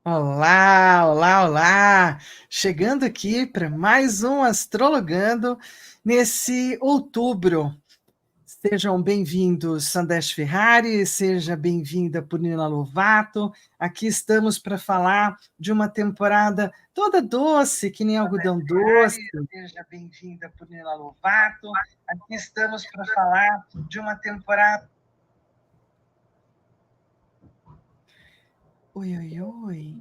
Olá, olá, olá! Chegando aqui para mais um Astrologando nesse outubro. Sejam bem-vindos, Sandesh Ferrari, seja bem-vinda, Punina Lovato. Aqui estamos para falar de uma temporada toda doce, que nem algodão doce. Seja bem-vinda, Punina Lovato. Aqui estamos para falar de uma temporada. Oi, oi, oi.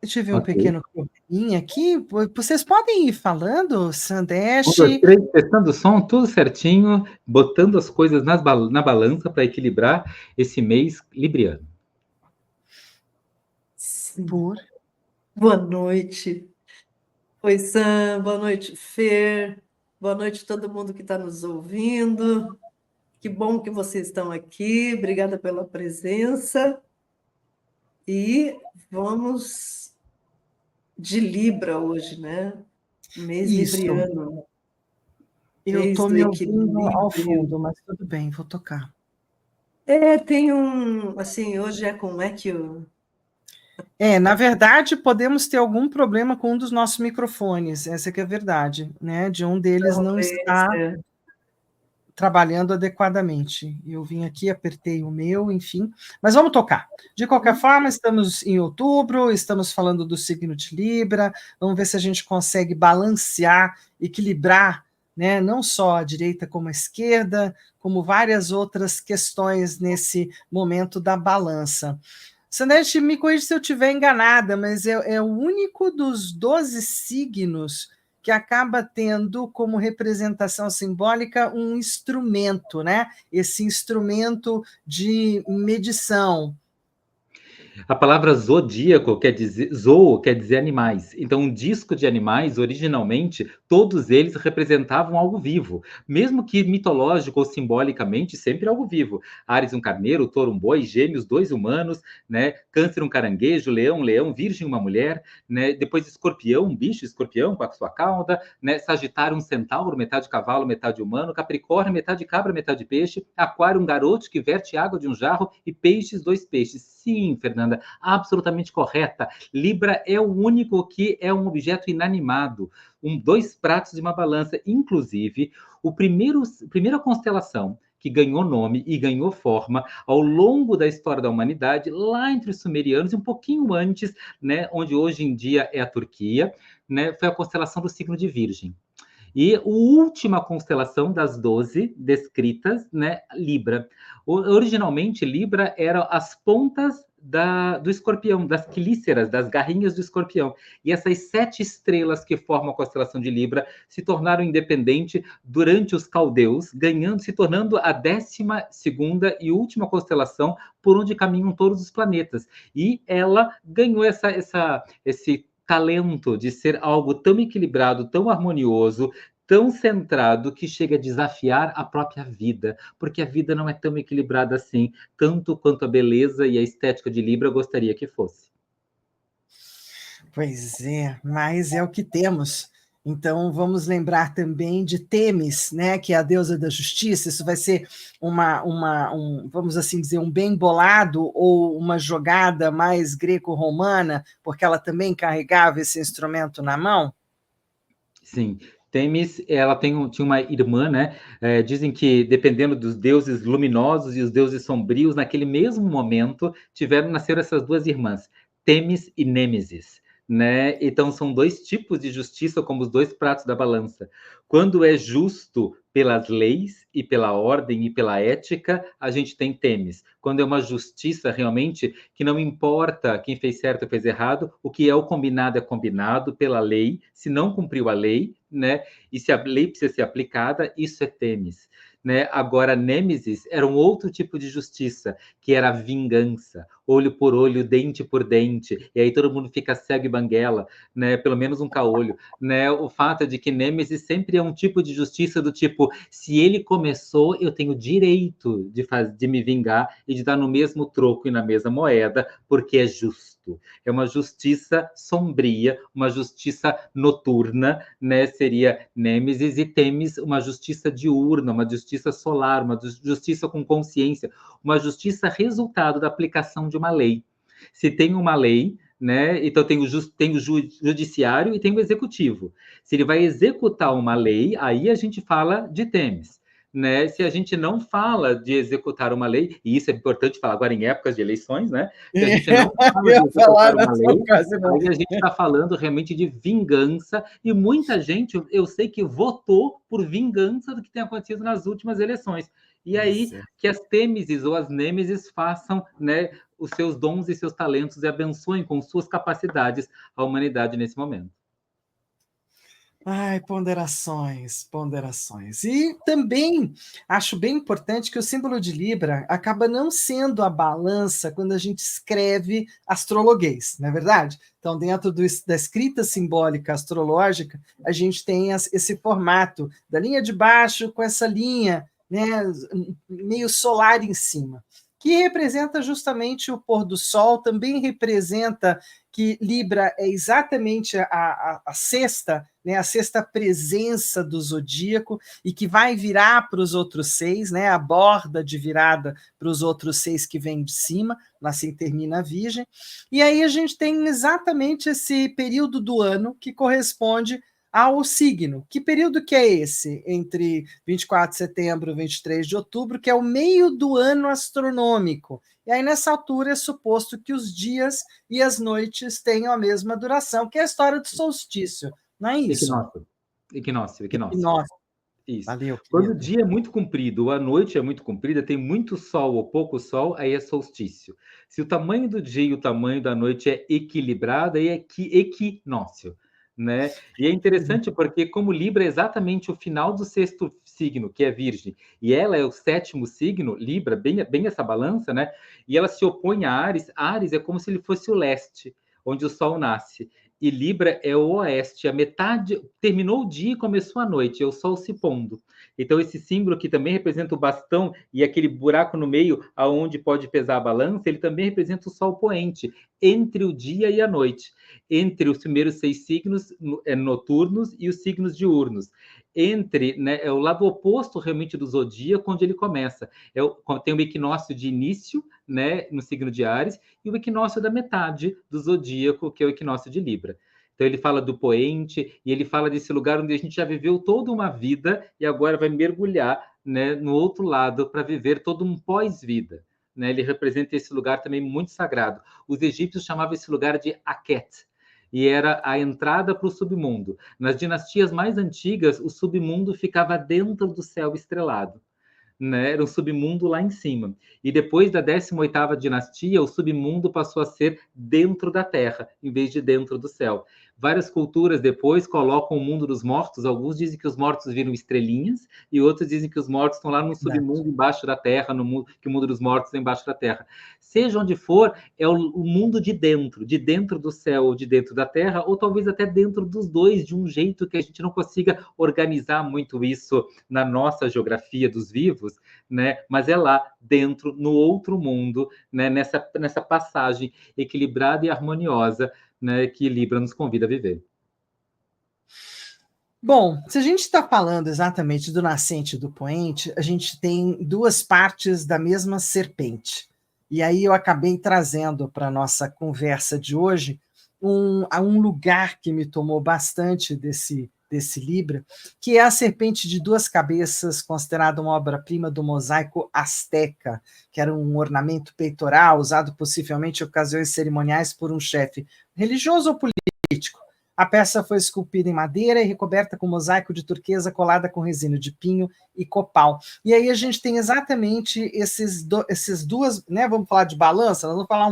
Eu tive um pequeno probleminha aqui. Vocês podem ir falando, Sandesh? 1, 2, 3, testando o som, tudo certinho, botando as coisas na balança para equilibrar esse mês libriano. Por? Boa noite. Oi, Sam. Boa noite, Fer. Boa noite a todo mundo que está nos ouvindo. Que bom que vocês estão aqui. Obrigada pela presença. E vamos de Libra hoje, né? Mês Isso. libriano. Eu Mês estou do me ouvindo ao equilíbrio. fundo, mas tudo bem, vou tocar. Tem assim, hoje é como é que o... Na verdade, podemos ter algum problema com um dos nossos microfones, essa que é a verdade, né? De um deles não está trabalhando adequadamente. Eu vim aqui, apertei o meu, enfim, mas vamos tocar. De qualquer forma, estamos em outubro, estamos falando do signo de Libra, vamos ver se a gente consegue balancear, equilibrar, né, não só a direita como a esquerda, como várias outras questões nesse momento da balança. Sandesh, me corrija se eu estiver enganada, mas é o único dos 12 signos que acaba tendo como representação simbólica um instrumento, né? Esse instrumento de medição. A palavra zodíaco quer dizer, zoo quer dizer animais. Então, um disco de animais, originalmente, todos eles representavam algo vivo. Mesmo que mitológico ou simbolicamente, sempre algo vivo. Áries, um carneiro, touro, um boi, gêmeos, 2 humanos, né? Câncer, um caranguejo, leão, um leão, virgem, uma mulher, né? Depois escorpião, um bicho, escorpião com a sua cauda, né? Sagitário, um centauro, metade cavalo, metade humano, Capricórnio, metade cabra, metade peixe, Aquário, um garoto que verte água de um jarro e peixes, 2 peixes. Sim, Fernanda, absolutamente correta. Libra é o único que é um objeto inanimado, 2 pratos de uma balança. Inclusive, primeira constelação que ganhou nome e ganhou forma ao longo da história da humanidade, lá entre os sumerianos e um pouquinho antes, né, onde hoje em dia é a Turquia, né, foi a constelação do signo de Virgem. E a última constelação das 12 descritas, né, Libra. Originalmente, Libra eram as pontas do escorpião, das quelíceras, das garrinhas do escorpião. E essas 7 estrelas que formam a constelação de Libra se tornaram independentes durante os caldeus, se tornando a 12ª e última constelação por onde caminham todos os planetas. E ela ganhou esse talento de ser algo tão equilibrado, tão harmonioso, tão centrado, que chega a desafiar a própria vida, porque a vida não é tão equilibrada assim, tanto quanto a beleza e a estética de Libra gostaria que fosse. Pois é, mas é o que temos. Então, vamos lembrar também de Temis, né, que é a deusa da justiça. Isso vai ser vamos assim dizer, um bem bolado ou uma jogada mais greco-romana, porque ela também carregava esse instrumento na mão? Sim, Temis, ela tinha uma irmã, né? Dizem que, dependendo dos deuses luminosos e os deuses sombrios, naquele mesmo momento, nasceram essas 2 irmãs, Temis e Nêmesis. Né? Então, são 2 tipos de justiça, como os 2 pratos da balança. Quando é justo pelas leis e pela ordem e pela ética, a gente tem Temis. Quando é uma justiça realmente que não importa quem fez certo ou fez errado, o que é combinado pela lei. Se não cumpriu a lei, né? E se a lei precisa ser aplicada, isso é Temis. Né? Agora, Nêmesis era um outro tipo de justiça, que era a vingança, olho por olho, dente por dente, e aí todo mundo fica cego e banguela, né? Pelo menos um caolho. Né? O fato é de que Nêmesis sempre é um tipo de justiça do tipo, vingou. Se ele começou, eu tenho direito de me vingar e de dar no mesmo troco e na mesma moeda, porque é justo. É uma justiça sombria, uma justiça noturna, né? Seria Nêmesis, e Temis, uma justiça diurna, uma justiça solar, uma justiça com consciência, uma justiça resultado da aplicação de uma lei. Se tem uma lei, né? Então tem o judiciário e tem o executivo. Se ele vai executar uma lei, aí a gente fala de Temis. Né? Se a gente não fala de executar uma lei, e isso é importante falar agora em épocas de eleições, né? Se a gente não fala de executar uma lei, aí a gente está falando realmente de vingança, e muita gente, eu sei que votou por vingança do que tem acontecido nas últimas eleições. E aí, que as Têmesis ou as Nêmesis façam, né, os seus dons e seus talentos e abençoem com suas capacidades a humanidade nesse momento. Ai, ponderações, ponderações. E também acho bem importante que o símbolo de Libra acaba não sendo a balança quando a gente escreve astrologuês, não é verdade? Então, dentro da escrita simbólica astrológica, a gente tem esse formato da linha de baixo com essa linha, né, meio solar em cima, que representa justamente o pôr do sol, também representa que Libra é exatamente a sexta, né, a sexta presença do zodíaco, e que vai virar para os outros 6, né, a borda de virada para os outros 6 que vem de cima, assim termina a Virgem. E aí a gente tem exatamente esse período do ano que corresponde ao signo. Que período que é esse? Entre 24 de setembro e 23 de outubro, que é o meio do ano astronômico. E aí, nessa altura, é suposto que os dias e as noites tenham a mesma duração, que é a história do solstício, não é isso? Equinócio. Isso. Valeu, quando o dia é muito comprido, a noite é muito comprida, tem muito sol ou pouco sol, aí é solstício. Se o tamanho do dia e o tamanho da noite é equilibrado, aí é equinócio. Né? E é interessante porque, como Libra é exatamente o final do sexto signo, que é Virgem, e ela é o sétimo signo, Libra, bem essa balança, né? E ela se opõe a Áries. Áries é como se ele fosse o leste, onde o sol nasce. E Libra é o oeste, a metade, terminou o dia e começou a noite, é o sol se pondo. Então, esse símbolo que também representa o bastão e aquele buraco no meio, aonde pode pesar a balança, ele também representa o sol poente, entre o dia e a noite, entre os primeiros 6 signos noturnos e os signos diurnos. Entre, né, é o lado oposto realmente do zodíaco, onde ele começa. Tem o equinócio de início, né, no signo de Áries, e o equinócio da metade do zodíaco, que é o equinócio de Libra. Então ele fala do poente, e ele fala desse lugar onde a gente já viveu toda uma vida e agora vai mergulhar, né, no outro lado para viver todo um pós-vida. Né? Ele representa esse lugar também muito sagrado. Os egípcios chamavam esse lugar de Aket, e era a entrada para o submundo. Nas dinastias mais antigas, o submundo ficava dentro do céu estrelado. Né? Era um submundo lá em cima. E depois da 18ª dinastia, o submundo passou a ser dentro da terra, em vez de dentro do céu. Várias culturas depois colocam o mundo dos mortos. Alguns dizem que os mortos viram estrelinhas, e outros dizem que os mortos estão lá no submundo embaixo da terra, que o mundo dos mortos é embaixo da terra. Seja onde for, é o mundo de dentro do céu ou de dentro da terra, ou talvez até dentro dos dois, de um jeito que a gente não consiga organizar muito isso na nossa geografia dos vivos, né? Mas é lá dentro, no outro mundo, né? Nessa passagem equilibrada e harmoniosa, né? Que Libra nos convida a viver. Bom, se a gente está falando exatamente do nascente e do poente, a gente tem duas partes da mesma serpente. E aí eu acabei trazendo para a nossa conversa de hoje um lugar que me tomou bastante desse Libra, que é a serpente de duas cabeças, considerada uma obra-prima do mosaico asteca, que era um ornamento peitoral usado possivelmente em ocasiões cerimoniais por um chefe religioso ou político. A peça foi esculpida em madeira e recoberta com mosaico de turquesa colada com resina de pinho e copal. E aí a gente tem exatamente esses duas, né? Vamos falar de balança, nós vamos falar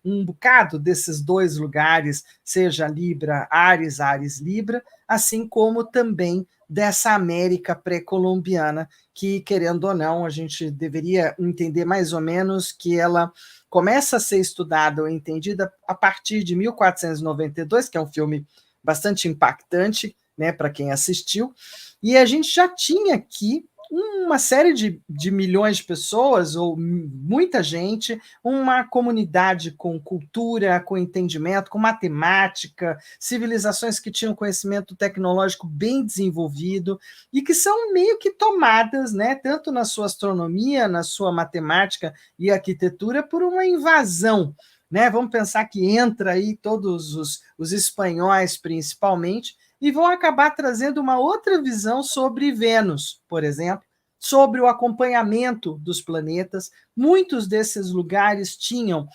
um bocado desses dois lugares, seja Libra, Áries, Áries, Libra, assim como também dessa América pré-colombiana, que, querendo ou não, a gente deveria entender mais ou menos que ela começa a ser estudada ou entendida a partir de 1492, que é um filme bastante impactante, né, para quem assistiu, E a gente já tinha aqui uma série de milhões de pessoas, ou muita gente, uma comunidade com cultura, com entendimento, com matemática, civilizações que tinham conhecimento tecnológico bem desenvolvido e que são meio que tomadas, né, tanto na sua astronomia, na sua matemática e arquitetura, por uma invasão. Né? Vamos pensar que entra aí todos os espanhóis, principalmente, e vão acabar trazendo uma outra visão sobre Vênus, por exemplo, sobre o acompanhamento dos planetas. Muitos desses lugares tinham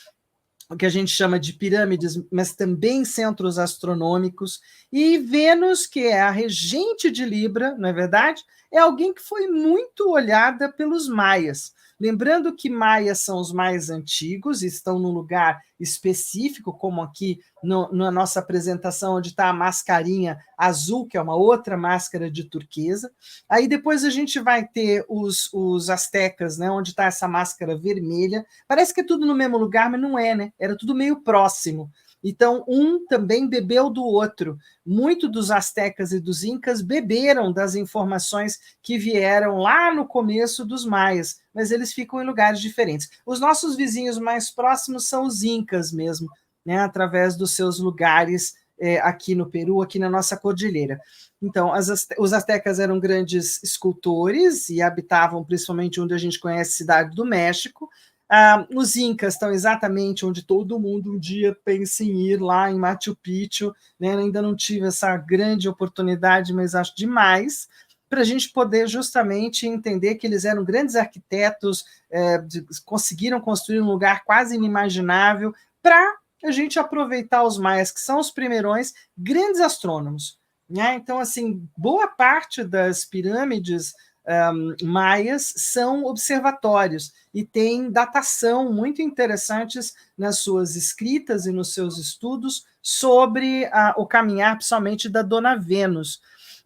o que a gente chama de pirâmides, mas também centros astronômicos, e Vênus, que é a regente de Libra, não é verdade? É alguém que foi muito olhada pelos maias. Lembrando que maias são os mais antigos, estão num lugar específico, como aqui na nossa apresentação, onde está a mascarinha azul, que é uma outra máscara de turquesa. Aí depois a gente vai ter os astecas, né, onde está essa máscara vermelha. Parece que é tudo no mesmo lugar, mas não é, né? Era tudo meio próximo. Então, um também bebeu do outro. Muito dos astecas e dos incas beberam das informações que vieram lá no começo dos maias, mas eles ficam em lugares diferentes. Os nossos vizinhos mais próximos são os incas mesmo, né, através dos seus lugares aqui no Peru, aqui na nossa cordilheira. Então, os astecas eram grandes escultores e habitavam principalmente onde a gente conhece a cidade do México. Os incas estão exatamente onde todo mundo um dia pensa em ir, lá em Machu Picchu, né? Ainda não tive essa grande oportunidade, mas acho demais, para a gente poder justamente entender que eles eram grandes arquitetos, conseguiram construir um lugar quase inimaginável para a gente aproveitar os maias, que são os primeirões, grandes astrônomos. Né? Então, assim, boa parte das pirâmides maias são observatórios e têm datação muito interessantes nas suas escritas e nos seus estudos sobre o caminhar, principalmente, da Dona Vênus.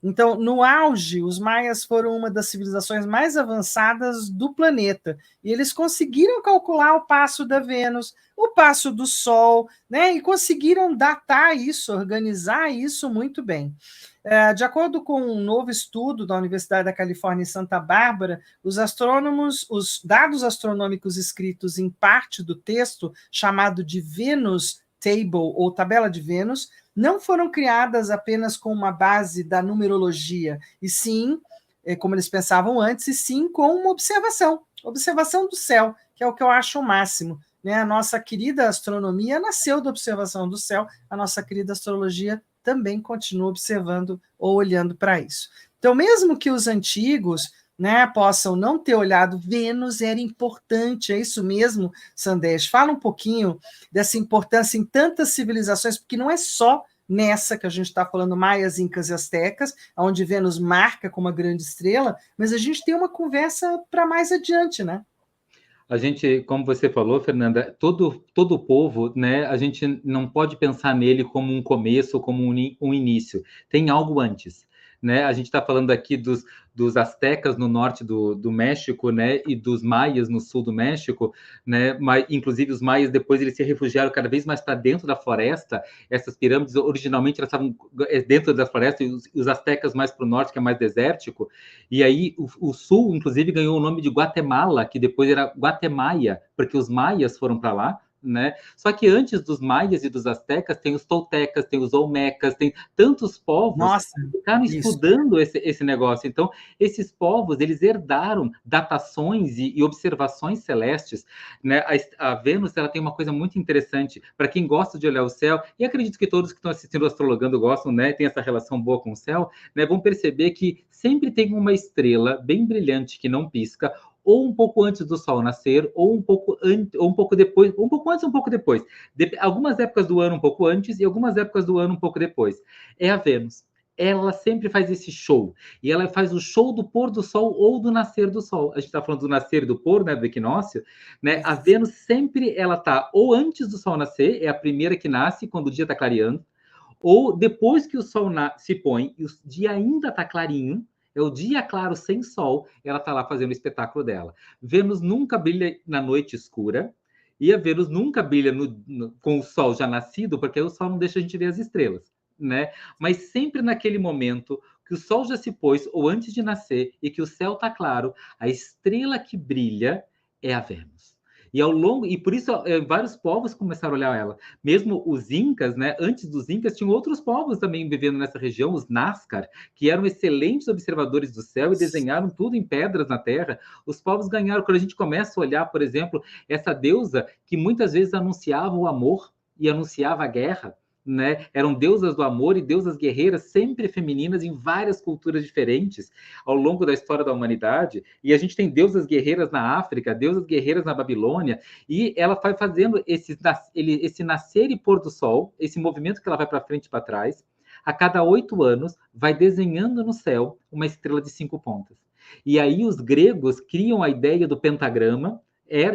Então, no auge, os maias foram uma das civilizações mais avançadas do planeta, e eles conseguiram calcular o passo da Vênus, o passo do Sol, né? E conseguiram datar isso, organizar isso muito bem. De acordo com um novo estudo da Universidade da Califórnia em Santa Bárbara, os dados astronômicos escritos em parte do texto, chamado de Venus Table, ou Tabela de Vênus, não foram criadas apenas com uma base da numerologia, e sim, como eles pensavam antes, e sim com uma observação do céu, que é o que eu acho o máximo. Né? A nossa querida astronomia nasceu da observação do céu, a nossa querida astrologia também continua observando ou olhando para isso. Então, mesmo que os antigos, né, possam não ter olhado, Vênus era importante, é isso mesmo, Sandesh? Fala um pouquinho dessa importância em tantas civilizações, porque não é só nessa que a gente está falando, maias, incas e astecas, onde Vênus marca como uma grande estrela, mas a gente tem uma conversa para mais adiante, né? A gente, como você falou, Fernanda, todo povo, né, a gente não pode pensar nele como um começo, como um início. Tem algo antes. Né? A gente está falando aqui dos astecas no norte do México, né, e dos maias no sul do México, né, mas, inclusive os maias depois eles se refugiaram cada vez mais para dentro da floresta. Essas pirâmides originalmente elas estavam dentro da floresta, e os astecas mais para o norte, que é mais desértico, e aí o sul, inclusive, ganhou o nome de Guatemala, que depois era Guatemaia, porque os maias foram para lá. Né? Só que antes dos maias e dos astecas tem os toltecas, tem os olmecas, tem tantos povos que ficaram estudando esse negócio. Então, esses povos, eles herdaram datações e observações celestes. Né? A Vênus, ela tem uma coisa muito interessante para quem gosta de olhar o céu, e acredito que todos que estão assistindo o Astrologando gostam, né? Tem essa relação boa com o céu, né? Vão perceber que sempre tem uma estrela bem brilhante que não pisca, ou um pouco antes do Sol nascer, ou um pouco depois, um pouco antes, um pouco depois. Algumas épocas do ano um pouco antes e algumas épocas do ano um pouco depois. É a Vênus. Ela sempre faz esse show. E ela faz o show do pôr do Sol ou do nascer do Sol. A gente está falando do nascer e do pôr, né, do equinócio. Né? A Vênus sempre ela está ou antes do Sol nascer, é a primeira que nasce quando o dia está clareando, ou depois que o Sol se põe e o dia ainda está clarinho, é o dia claro sem sol, ela está lá fazendo o espetáculo dela. Vênus nunca brilha na noite escura, e a Vênus nunca brilha com o sol já nascido, porque o sol não deixa a gente ver as estrelas. Né? Mas sempre naquele momento que o sol já se pôs ou antes de nascer e que o céu está claro, a estrela que brilha é a Vênus. E por isso vários povos começaram a olhar ela. Mesmo os incas, né? Antes dos incas, tinham outros povos também vivendo nessa região, os Nazca, que eram excelentes observadores do céu e desenharam tudo em pedras na terra. Os povos ganharam. Quando a gente começa a olhar, por exemplo, essa deusa que muitas vezes anunciava o amor e anunciava a guerra, né? Eram deusas do amor e deusas guerreiras, sempre femininas, em várias culturas diferentes ao longo da história da humanidade. E a gente tem deusas guerreiras na África, deusas guerreiras na Babilônia, e ela vai fazendo esse nascer e pôr do sol, esse movimento que ela vai para frente e para trás. A cada 8 anos, vai desenhando no céu uma estrela de 5 pontas. E aí os gregos criam a ideia do pentagrama,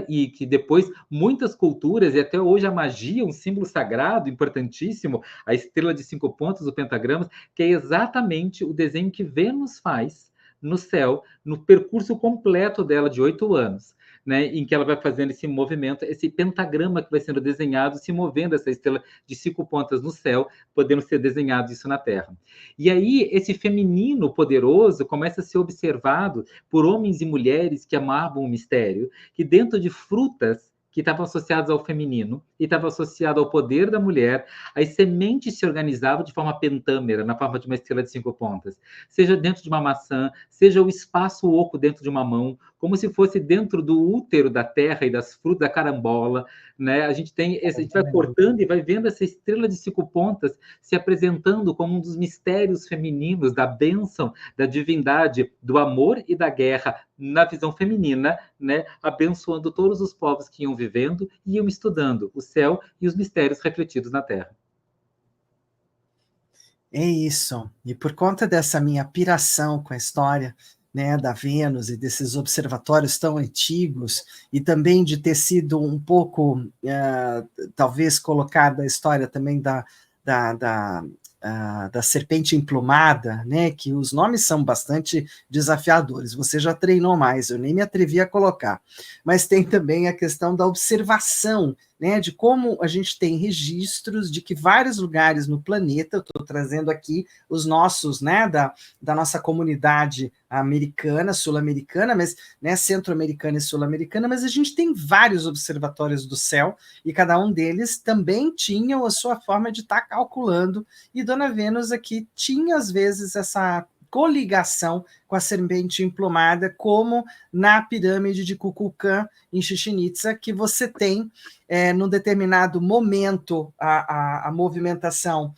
e que depois muitas culturas, e até hoje a magia, um símbolo sagrado, importantíssimo, a estrela de 5 pontas, o pentagrama, que é exatamente o desenho que Vênus faz no céu, no percurso completo dela de 8 anos, né, em que ela vai fazendo esse movimento, esse pentagrama que vai sendo desenhado, se movendo essa estrela de 5 pontas no céu, podendo ser desenhado isso na Terra. E aí, esse feminino poderoso começa a ser observado por homens e mulheres que amavam o mistério, que dentro de frutas que estavam associadas ao feminino e estavam associadas ao poder da mulher, as sementes se organizavam de forma pentâmera, na forma de uma estrela de 5 pontas. Seja dentro de uma maçã, seja o espaço oco dentro de uma mão, como se fosse dentro do útero da terra e das frutas da carambola, né? A gente vai cortando e vai vendo essa estrela de 5 pontas se apresentando como um dos mistérios femininos, da bênção, da divindade, do amor e da guerra, na visão feminina, né? Abençoando todos os povos que iam vivendo e iam estudando o céu e os mistérios refletidos na terra. É isso. E por conta dessa minha piração com a história, né, da Vênus e desses observatórios tão antigos, e também de ter sido um pouco, talvez, colocada a história também da serpente emplumada, né, que os nomes são bastante desafiadores. Você já treinou mais, eu nem me atrevi a colocar. Mas tem também a questão da observação, né, de como a gente tem registros de que vários lugares no planeta, eu estou trazendo aqui os nossos, né, da nossa comunidade americana, sul-americana, mas, né, centro-americana e sul-americana, mas a gente tem vários observatórios do céu, e cada um deles também tinha a sua forma de estar calculando, e Dona Vênus aqui tinha, às vezes, essa coligação com a serpente emplumada, como na pirâmide de Kukulcã, em Chichén Itzá, que você tem, num determinado momento, a movimentação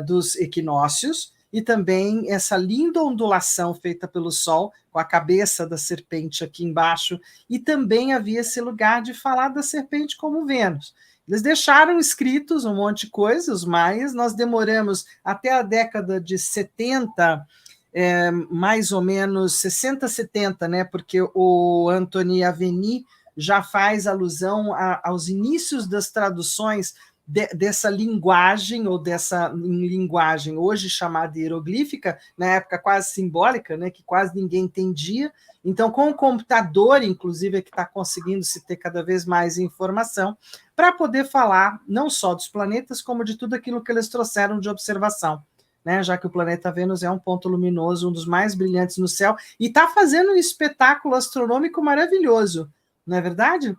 dos equinócios, e também essa linda ondulação feita pelo Sol, com a cabeça da serpente aqui embaixo, e também havia esse lugar de falar da serpente como Vênus. Eles deixaram escritos um monte de coisas, os maias, nós demoramos até a década de 70, mais ou menos 60, 70, né, porque o Antoni Aveni já faz alusão aos inícios das traduções dessa linguagem, ou dessa linguagem hoje chamada hieroglífica, na época quase simbólica, né, que quase ninguém entendia. Então, com o computador, inclusive, é que está conseguindo se ter cada vez mais informação, para poder falar não só dos planetas, como de tudo aquilo que eles trouxeram de observação, né, já que o planeta Vênus é um ponto luminoso, um dos mais brilhantes no céu, e está fazendo um espetáculo astronômico maravilhoso, não é verdade?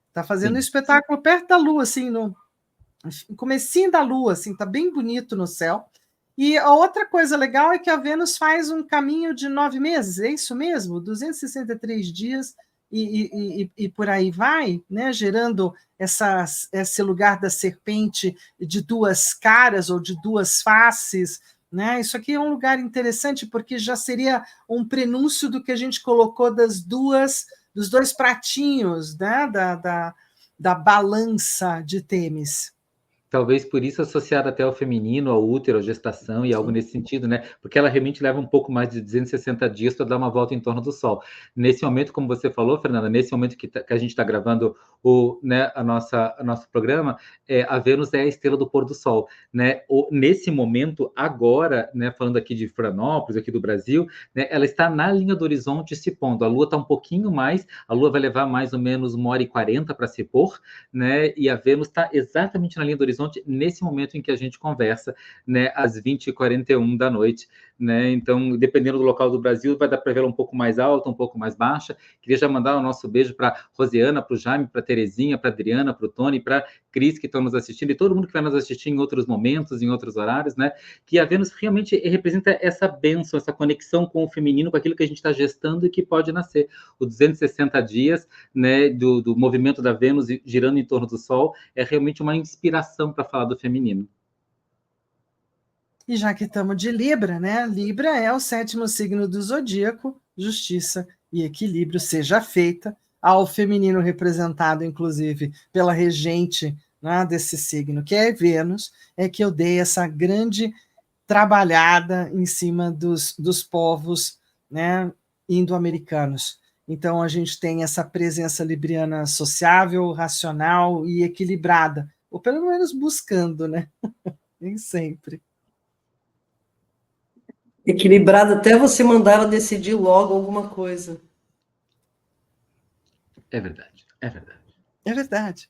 Está fazendo um espetáculo perto da Lua, assim, no comecinho da Lua, assim, tá bem bonito no céu. E a outra coisa legal é que a Vênus faz um caminho de 9 meses, é isso mesmo? 263 dias e por aí vai, né? Gerando esse lugar da serpente de 2 caras ou de 2 faces, né? Isso aqui é um lugar interessante, porque já seria um prenúncio do que a gente colocou dos 2 pratinhos, né? da balança de Têmis. Talvez por isso associada até ao feminino, ao útero, à gestação e algo nesse sentido, né? Porque ela realmente leva um pouco mais de 260 dias para dar uma volta em torno do Sol. Nesse momento, como você falou, Fernanda, nesse momento que a gente está gravando né, nosso programa, a Vênus é a estrela do pôr do Sol, né? Nesse momento, agora, né, falando aqui de Florianópolis, aqui do Brasil, né, ela está na linha do horizonte se pondo. A Lua está um pouquinho mais, a Lua vai levar mais ou menos 1h40 para se pôr, né? E a Vênus está exatamente na linha do horizonte horizonte nesse momento em que a gente conversa, né, às 20h41 da noite, né? Então, dependendo do local do Brasil, vai dar para vê-la um pouco mais alta, um pouco mais baixa. Queria já mandar o nosso beijo para Rosiana, para o Jaime, para a Terezinha, para a Adriana, para o Tony, para Cris, que estão nos assistindo, e todo mundo que vai nos assistir em outros momentos, em outros horários, né? Que a Vênus realmente representa essa bênção, essa conexão com o feminino, com aquilo que a gente está gestando e que pode nascer. Os 260 dias, né, do movimento da Vênus girando em torno do Sol é realmente uma inspiração para falar do feminino. E já que estamos de Libra, né? Libra é o 7º signo do zodíaco, justiça e equilíbrio seja feita ao feminino representado, inclusive, pela regente, né, desse signo, que é Vênus, é que eu dei essa grande trabalhada em cima dos povos, né, indo-americanos. Então, a gente tem essa presença libriana sociável, racional e equilibrada, ou pelo menos buscando, né? Nem sempre. Equilibrado até você mandar ela decidir logo alguma coisa. É verdade, é verdade. É verdade.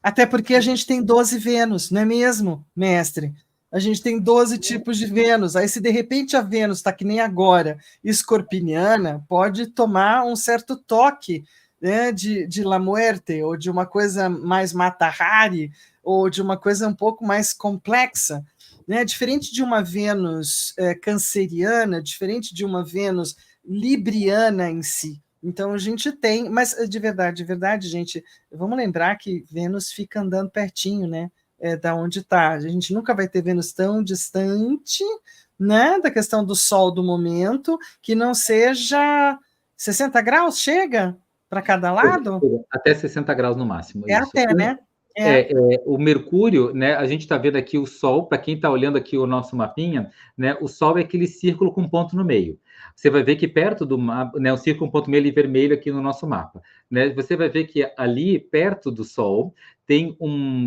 Até porque a gente tem 12 Vênus, não é mesmo, mestre? A gente tem 12 tipos de Vênus. Aí, se de repente a Vênus está que nem agora, escorpiniana, pode tomar um certo toque, né, de La Muerte, ou de uma coisa mais Mata-Hari, ou de uma coisa um pouco mais complexa. Né? Diferente de uma Vênus canceriana, diferente de uma Vênus libriana em si. Então a gente tem, mas de verdade, gente, vamos lembrar que Vênus fica andando pertinho, né? Da onde está. A gente nunca vai ter Vênus tão distante, né? Da questão do Sol do momento, que não seja 60 graus, chega para cada lado? Até 60 graus no máximo. É isso. até, né? O Mercúrio, né? A gente está vendo aqui o Sol, para quem está olhando aqui o nosso mapinha, né? O Sol é aquele círculo com ponto no meio. Você vai ver que perto do mapa, né? O círculo com ponto meio ali vermelho aqui no nosso mapa, né? Você vai ver que ali perto do Sol tem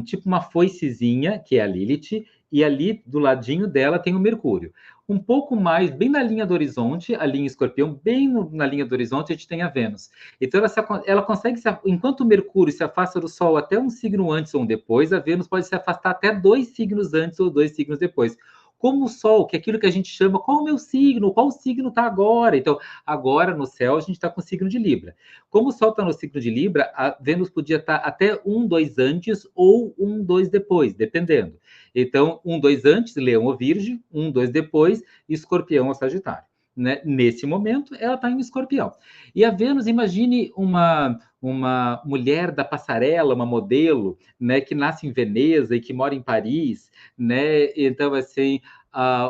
tipo uma foicezinha, que é a Lilith, e ali do ladinho dela tem o Mercúrio. Um pouco mais, bem na linha do horizonte, a linha Escorpião, bem na linha do horizonte, a gente tem a Vênus. Então, ela consegue, enquanto o Mercúrio se afasta do Sol até um signo antes ou depois, a Vênus pode se afastar até 2 signos antes ou 2 signos depois. Como o Sol, que é aquilo que a gente chama, qual o meu signo? Qual signo está agora? Então, agora no céu, a gente está com o signo de Libra. Como o Sol está no signo de Libra, a Vênus podia estar até 1, 2 antes ou 1, 2 depois, dependendo. Então, 1, 2 antes, Leão ou Virgem, 1, 2 depois, Escorpião ou Sagitário. Né? Nesse momento, ela está em Escorpião. E a Vênus, imagine uma mulher da passarela, uma modelo, né, que nasce em Veneza e que mora em Paris, né? Então, assim,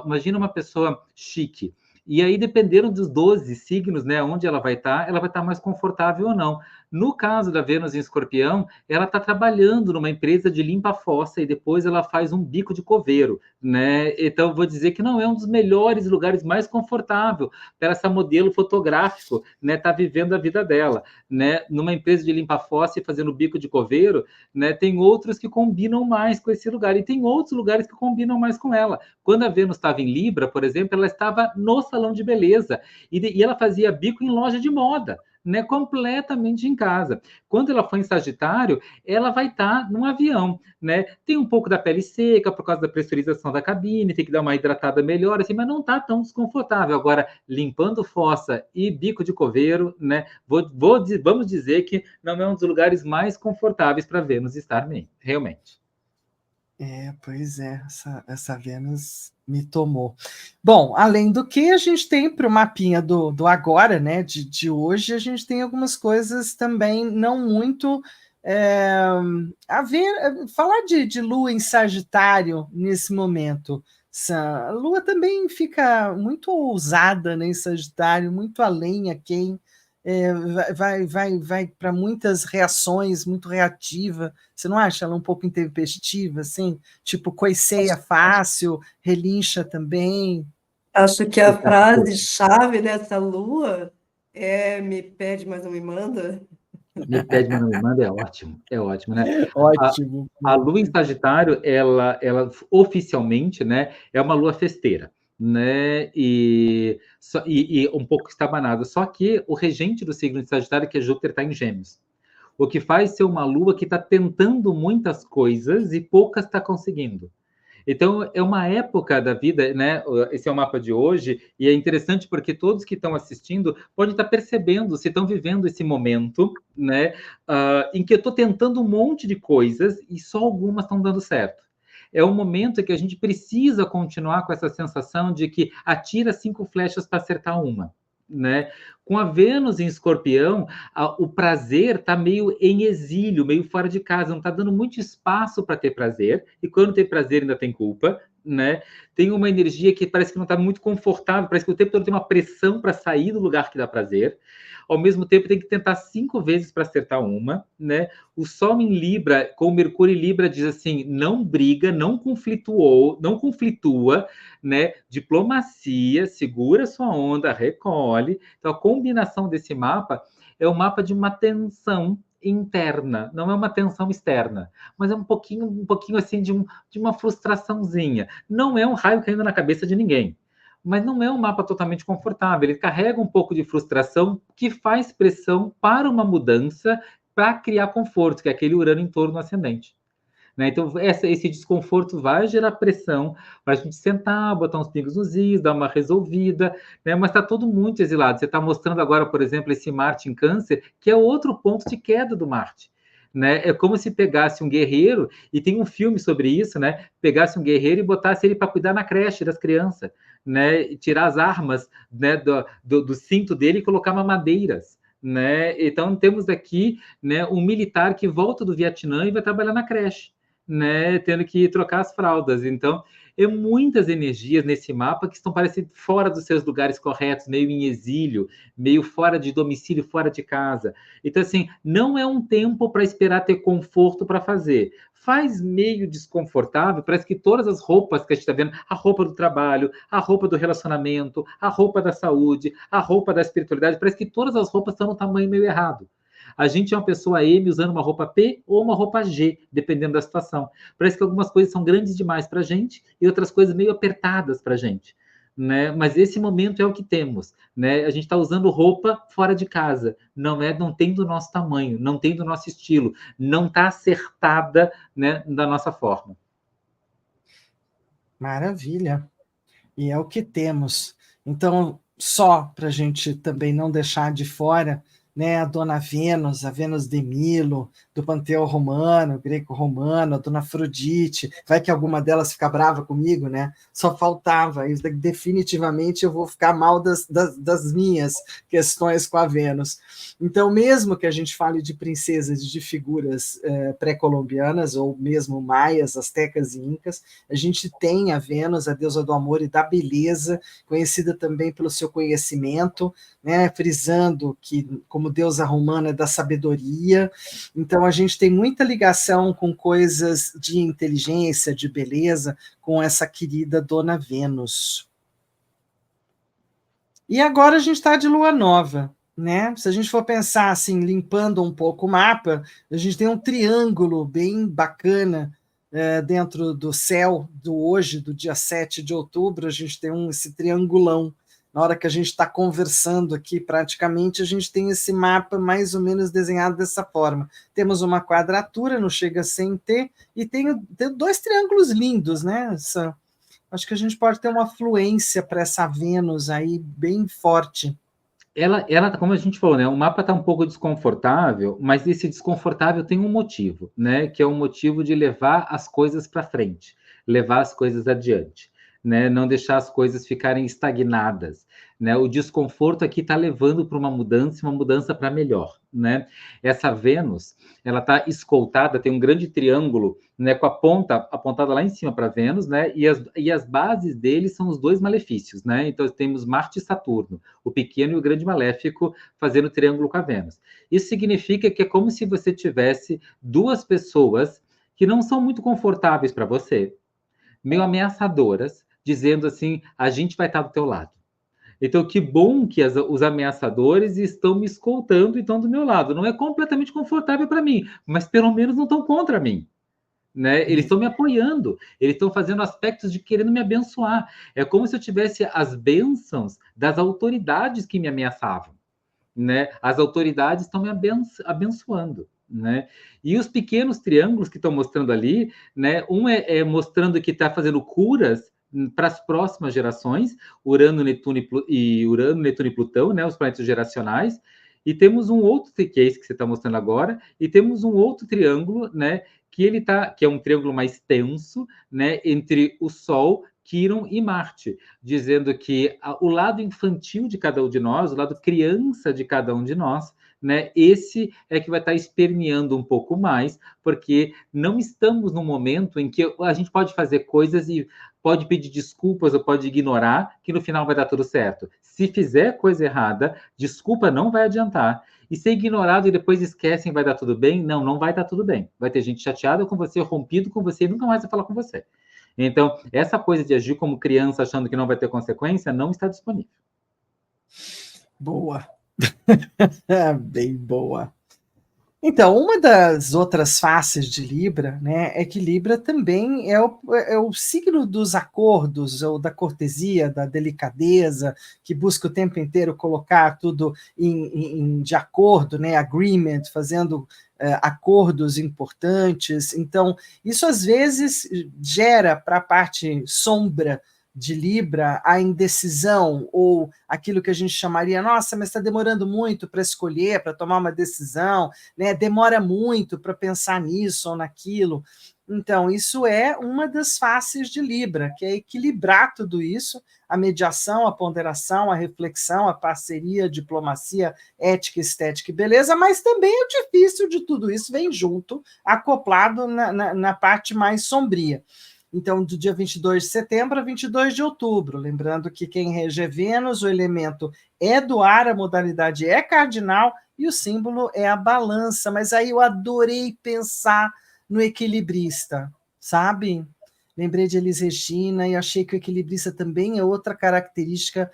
imagina uma pessoa chique. E aí, dependendo dos 12 signos, né, onde ela vai estar mais confortável ou não. No caso da Vênus em Escorpião, ela está trabalhando numa empresa de limpa-fossa e depois ela faz um bico de coveiro, né? Então, vou dizer que não é um dos melhores lugares mais confortável para essa modelo fotográfico, né, tá vivendo a vida dela, né? Numa empresa de limpa-fossa e fazendo bico de coveiro, né? Tem outros que combinam mais com esse lugar e tem outros lugares que combinam mais com ela. Quando a Vênus estava em Libra, por exemplo, ela estava no salão de beleza e ela fazia bico em loja de moda, né, completamente em casa. Quando ela for em Sagitário, ela vai estar num avião, né? Tem um pouco da pele seca por causa da pressurização da cabine, tem que dar uma hidratada melhor, assim, mas não está tão desconfortável. Agora, limpando fossa e bico de coveiro, né? Vamos dizer que não é um dos lugares mais confortáveis para Vênus estar bem, realmente. Pois é, essa Vênus me tomou. Bom, além do que a gente tem para o mapinha do agora, né, de hoje, a gente tem algumas coisas também não muito a ver, falar de Lua em Sagitário nesse momento. A Lua também fica muito ousada, né, em Sagitário, muito além a quem vai para muitas reações, muito reativa. Você não acha ela um pouco intempestiva, assim? Tipo, coiceia fácil, relincha também? Acho que a frase-chave dessa lua é me pede, mas não me manda. Me pede, mas não me manda, é ótimo, né? Ótimo. A lua em Sagitário, ela oficialmente, né, é uma lua festeira, né, e um pouco estabanada, só que o regente do signo de Sagitário, que é Júpiter, está em Gêmeos. o que faz ser uma lua que está tentando muitas coisas e poucas está conseguindo. Então, é uma época da vida, né? Esse é o mapa de hoje, e é interessante porque todos que estão assistindo podem estar percebendo se estão vivendo esse momento, né? Em que eu estou tentando um monte de coisas e só algumas estão dando certo. É um momento que a gente precisa continuar com essa sensação de que atira 5 flechas para acertar uma, né? Com a Vênus em Escorpião, o prazer está meio em exílio, meio fora de casa, não está dando muito espaço para ter prazer, e quando tem prazer ainda tem culpa, né? Tem uma energia que parece que não está muito confortável, parece que o tempo todo tem uma pressão para sair do lugar que dá prazer. Ao mesmo tempo, tem que tentar 5 vezes para acertar uma, né? O Sol em Libra, com o Mercúrio em Libra, diz assim: não briga, não conflitua, né? Diplomacia, segura sua onda, recolhe. Então, a combinação desse mapa é o mapa de uma tensão interna, não é uma tensão externa, mas é um pouquinho assim de uma frustraçãozinha. Não é um raio caindo na cabeça de ninguém, mas não é um mapa totalmente confortável. Ele carrega um pouco de frustração que faz pressão para uma mudança, para criar conforto, que é aquele Urano em Touro no ascendente. Né? Então, esse desconforto vai gerar pressão para a gente sentar, botar uns pingos nos is, dar uma resolvida, né? Mas está tudo muito exilado. Você está mostrando agora, por exemplo, esse Marte em Câncer, que é outro ponto de queda do Marte. Né? É como se pegasse um guerreiro, e tem um filme sobre isso, né? Pegasse um guerreiro e botasse ele para cuidar na creche das crianças, né? E tirar as armas, né, do cinto dele e colocar mamadeiras. Né? Então, temos aqui, né, um militar que volta do Vietnã e vai trabalhar na creche, né, tendo que trocar as fraldas. Então, é muitas energias nesse mapa que estão parecendo fora dos seus lugares corretos, meio em exílio, meio fora de domicílio, fora de casa. Então, assim, não é um tempo para esperar ter conforto para fazer. Faz meio desconfortável, parece que todas as roupas que a gente está vendo, a roupa do trabalho, a roupa do relacionamento, a roupa da saúde, a roupa da espiritualidade, parece que todas as roupas estão no tamanho meio errado. A gente é uma pessoa M usando uma roupa P ou uma roupa G, dependendo da situação. Parece que algumas coisas são grandes demais para a gente e outras coisas meio apertadas para a gente. Né? Mas esse momento é o que temos. Né? A gente está usando roupa fora de casa. Não tem do nosso tamanho, não tem do nosso estilo, não está acertada, né, da nossa forma. Maravilha. E é o que temos. Então, só para a gente também não deixar de fora, né, a Dona Vênus, a Vênus de Milo, do panteão romano, greco-romano, a Dona Afrodite, vai que alguma delas fica brava comigo, né? Só faltava, e definitivamente eu vou ficar mal das minhas questões com a Vênus. Então, mesmo que a gente fale de princesas, de figuras pré-colombianas, ou mesmo maias, astecas e incas, a gente tem a Vênus, a deusa do amor e da beleza, conhecida também pelo seu conhecimento, né, frisando que, como deusa romana, é da sabedoria. Então, a gente tem muita ligação com coisas de inteligência, de beleza, com essa querida Dona Vênus. E agora a gente está de lua nova, né? Se a gente for pensar assim, limpando um pouco o mapa, a gente tem um triângulo bem bacana dentro do céu do hoje, do dia 7 de outubro, a gente tem esse triangulão. Na hora que a gente está conversando aqui, praticamente, a gente tem esse mapa mais ou menos desenhado dessa forma. Temos uma quadratura, não chega sem ter, e tem 2 triângulos lindos, né? Acho que a gente pode ter uma fluência para essa Vênus aí bem forte. Ela, como a gente falou, né, o mapa está um pouco desconfortável, mas esse desconfortável tem um motivo, né, que é o motivo de levar as coisas para frente, levar as coisas adiante, né, não deixar as coisas ficarem estagnadas, né, o desconforto aqui está levando para uma mudança para melhor, né. Essa Vênus, ela está escoltada, tem um grande triângulo, né, com a ponta apontada lá em cima para Vênus, né, e as bases dele são os 2 malefícios, né, então temos Marte e Saturno, o pequeno e o grande maléfico fazendo triângulo com a Vênus. Isso significa que é como se você tivesse 2 pessoas que não são muito confortáveis para você, meio ameaçadoras, dizendo assim, a gente vai estar do teu lado. Então, que bom que os ameaçadores estão me escoltando e estão do meu lado. Não é completamente confortável para mim, mas pelo menos não estão contra mim. Né? Eles estão me apoiando, eles estão fazendo aspectos de querendo me abençoar. É como se eu tivesse as bênçãos das autoridades que me ameaçavam. Né? As autoridades estão me abençoando. né? E os pequenos triângulos que estão mostrando ali, né? Um é mostrando que está fazendo curas para as próximas gerações, Urano, Netuno e Plutão, né? Os planetas geracionais. E temos um outro que é esse que você está mostrando agora, e temos um outro triângulo, né? Que é um triângulo mais tenso, né? Entre o Sol, Quirón e Marte, dizendo que o lado infantil de cada um de nós, o lado criança de cada um de nós, né? Esse é que vai estar esperneando um pouco mais, porque não estamos num momento em que a gente pode fazer coisas e pode pedir desculpas ou pode ignorar, que no final vai dar tudo certo. Se fizer coisa errada, desculpa não vai adiantar. E ser ignorado e depois esquecem vai dar tudo bem? Não, não vai dar tudo bem. Vai ter gente chateada com você, rompido com você e nunca mais vai falar com você. Então, essa coisa de agir como criança achando que não vai ter consequência não está disponível. Boa. Bem boa. Então, uma das outras faces de Libra, né, é que Libra também é o signo dos acordos, ou da cortesia, da delicadeza, que busca o tempo inteiro colocar tudo de acordo, né, agreement, fazendo acordos importantes. Então, isso às vezes gera para a parte sombra de Libra a indecisão, ou aquilo que a gente chamaria, nossa, mas está demorando muito para escolher, para tomar uma decisão, né? Demora muito para pensar nisso ou naquilo. Então, isso é uma das faces de Libra, que é equilibrar tudo isso, a mediação, a ponderação, a reflexão, a parceria, a diplomacia, ética, estética e beleza, mas também o difícil de tudo isso vem junto, acoplado na parte mais sombria. Então, do dia 22 de setembro a 22 de outubro. Lembrando que quem rege é Vênus, o elemento é do ar, a modalidade é cardinal e o símbolo é a balança. Mas aí eu adorei pensar no equilibrista, sabe? Lembrei de Elis Regina e achei que o equilibrista também é outra característica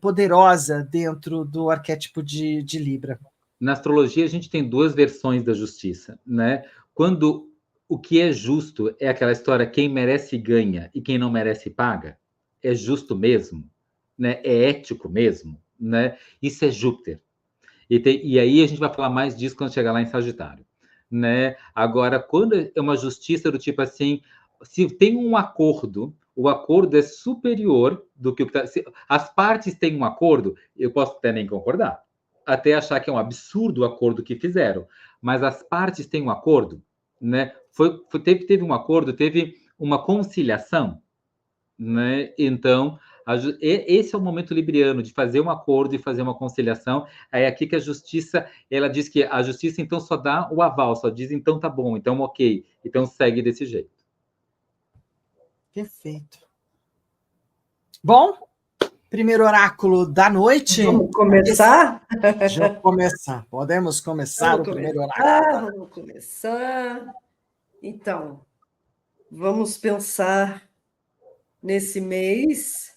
poderosa dentro do arquétipo de Libra. Na astrologia, a gente tem duas versões da justiça, né? Quando o que é justo é aquela história, quem merece ganha e quem não merece paga. É justo mesmo, né? É ético mesmo, né? Isso é Júpiter. E aí a gente vai falar mais disso quando chegar lá em Sagitário, né? Agora, quando é uma justiça do tipo assim, se tem um acordo, o acordo é superior do que o que tá, se as partes têm um acordo, eu posso até nem concordar, até achar que é um absurdo o acordo que fizeram, mas as partes têm um acordo, né? Teve um acordo, teve uma conciliação, né? Então, esse é o momento libriano de fazer um acordo e fazer uma conciliação. É aqui que a justiça, ela diz que a justiça então só dá o aval, só diz então tá bom, então ok, então segue desse jeito. Perfeito. Bom, primeiro oráculo da noite. Vamos começar? Vamos começar. Podemos começar primeiro oráculo. Vamos começar. Então, vamos pensar nesse mês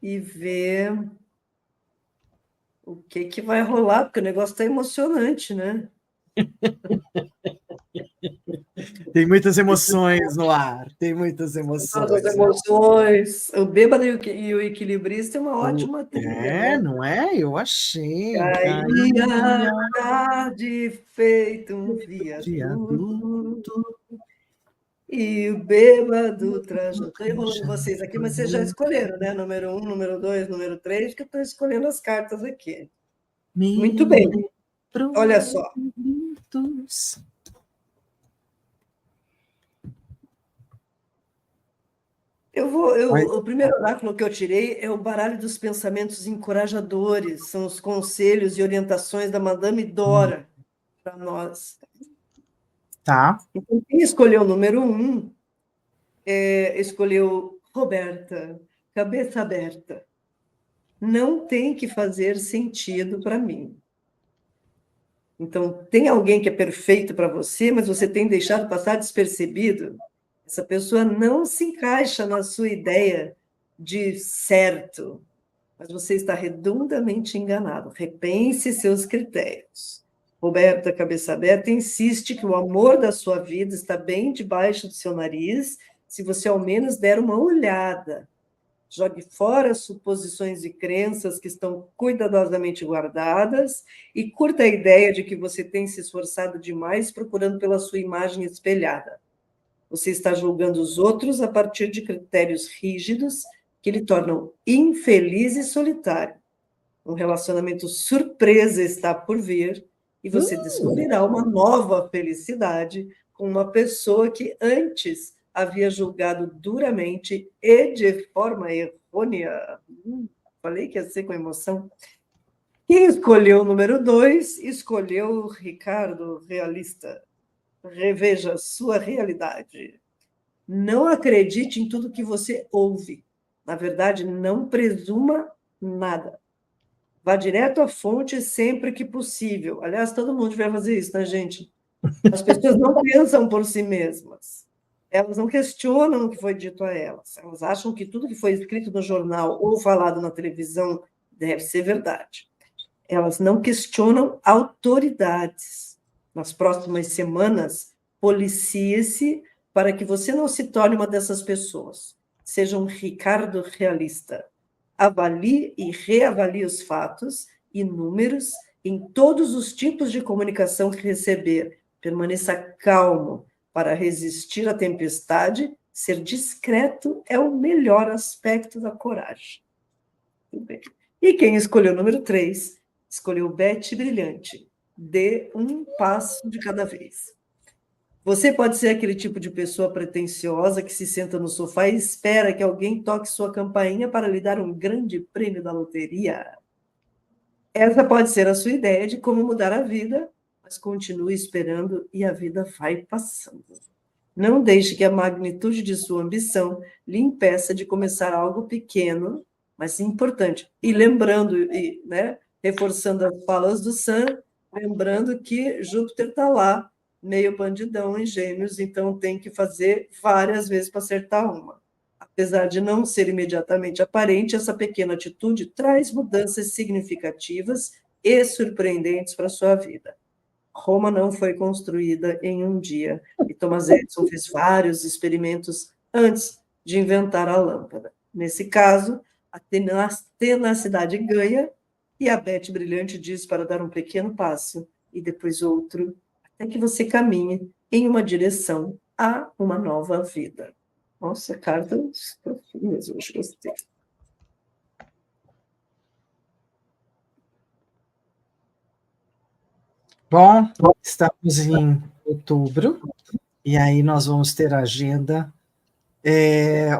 e ver o que vai rolar, porque o negócio está emocionante, né? Tem muitas emoções no ar, tem muitas emoções. As emoções. O bêbado e o equilibrista é uma ótima trilha. É, né? Não é? Eu achei. Caía a tarde feito um viaduto. E o bêbado trajou. Estou enrolando vocês aqui, mas vocês já escolheram, né? Número 1, número 2, número 3, que eu estou escolhendo as cartas aqui. Muito bem. Olha só. O primeiro oráculo que eu tirei é o baralho dos pensamentos encorajadores, são os conselhos e orientações da Madame Dora para nós. Tá. Então, quem escolheu o número 1 escolheu Roberta, cabeça aberta. Não tem que fazer sentido para mim. Então, tem alguém que é perfeito para você, mas você tem deixado passar despercebido? Essa pessoa não se encaixa na sua ideia de certo, mas você está redondamente enganado. Repense seus critérios. Roberta, cabeça aberta, insiste que o amor da sua vida está bem debaixo do seu nariz, se você ao menos der uma olhada. Jogue fora suposições e crenças que estão cuidadosamente guardadas e curta a ideia de que você tem se esforçado demais procurando pela sua imagem espelhada. Você está julgando os outros a partir de critérios rígidos que lhe tornam infeliz e solitário. Um relacionamento surpresa está por vir e você descobrirá uma nova felicidade com uma pessoa que antes havia julgado duramente e de forma errônea. Falei que ia ser com emoção. Quem escolheu o número 2, escolheu o Ricardo Realista. Reveja sua realidade. Não acredite em tudo que você ouve. Na verdade, não presuma nada. Vá direto à fonte sempre que possível. Aliás, todo mundo vai fazer isso, né, gente? As pessoas não pensam por si mesmas. Elas não questionam o que foi dito a elas. Elas acham que tudo que foi escrito no jornal ou falado na televisão deve ser verdade. Elas não questionam autoridades. Nas próximas semanas, policie-se para que você não se torne uma dessas pessoas. Seja um Ricardo realista. Avalie e reavalie os fatos e números em todos os tipos de comunicação que receber. Permaneça calmo para resistir à tempestade. Ser discreto é o melhor aspecto da coragem. Muito bem. E quem escolheu o número 3, escolheu Bete Brilhante. Dê um passo de cada vez. Você pode ser aquele tipo de pessoa pretensiosa que se senta no sofá e espera que alguém toque sua campainha para lhe dar um grande prêmio da loteria. Essa pode ser a sua ideia de como mudar a vida, mas continue esperando e a vida vai passando. Não deixe que a magnitude de sua ambição lhe impeça de começar algo pequeno, mas importante. E lembrando, reforçando as falas do Sam, lembrando que Júpiter está lá, meio bandidão em Gêmeos, então tem que fazer várias vezes para acertar uma. Apesar de não ser imediatamente aparente, essa pequena atitude traz mudanças significativas e surpreendentes para a sua vida. Roma não foi construída em um dia, e Thomas Edison fez vários experimentos antes de inventar a lâmpada. Nesse caso, a tenacidade ganha, e a Bete Brilhante diz para dar um pequeno passo, e depois outro, até que você caminhe em uma direção a uma nova vida. Nossa, carta mesmo, acho que gostei. Bom, estamos em outubro, e aí nós vamos ter a agenda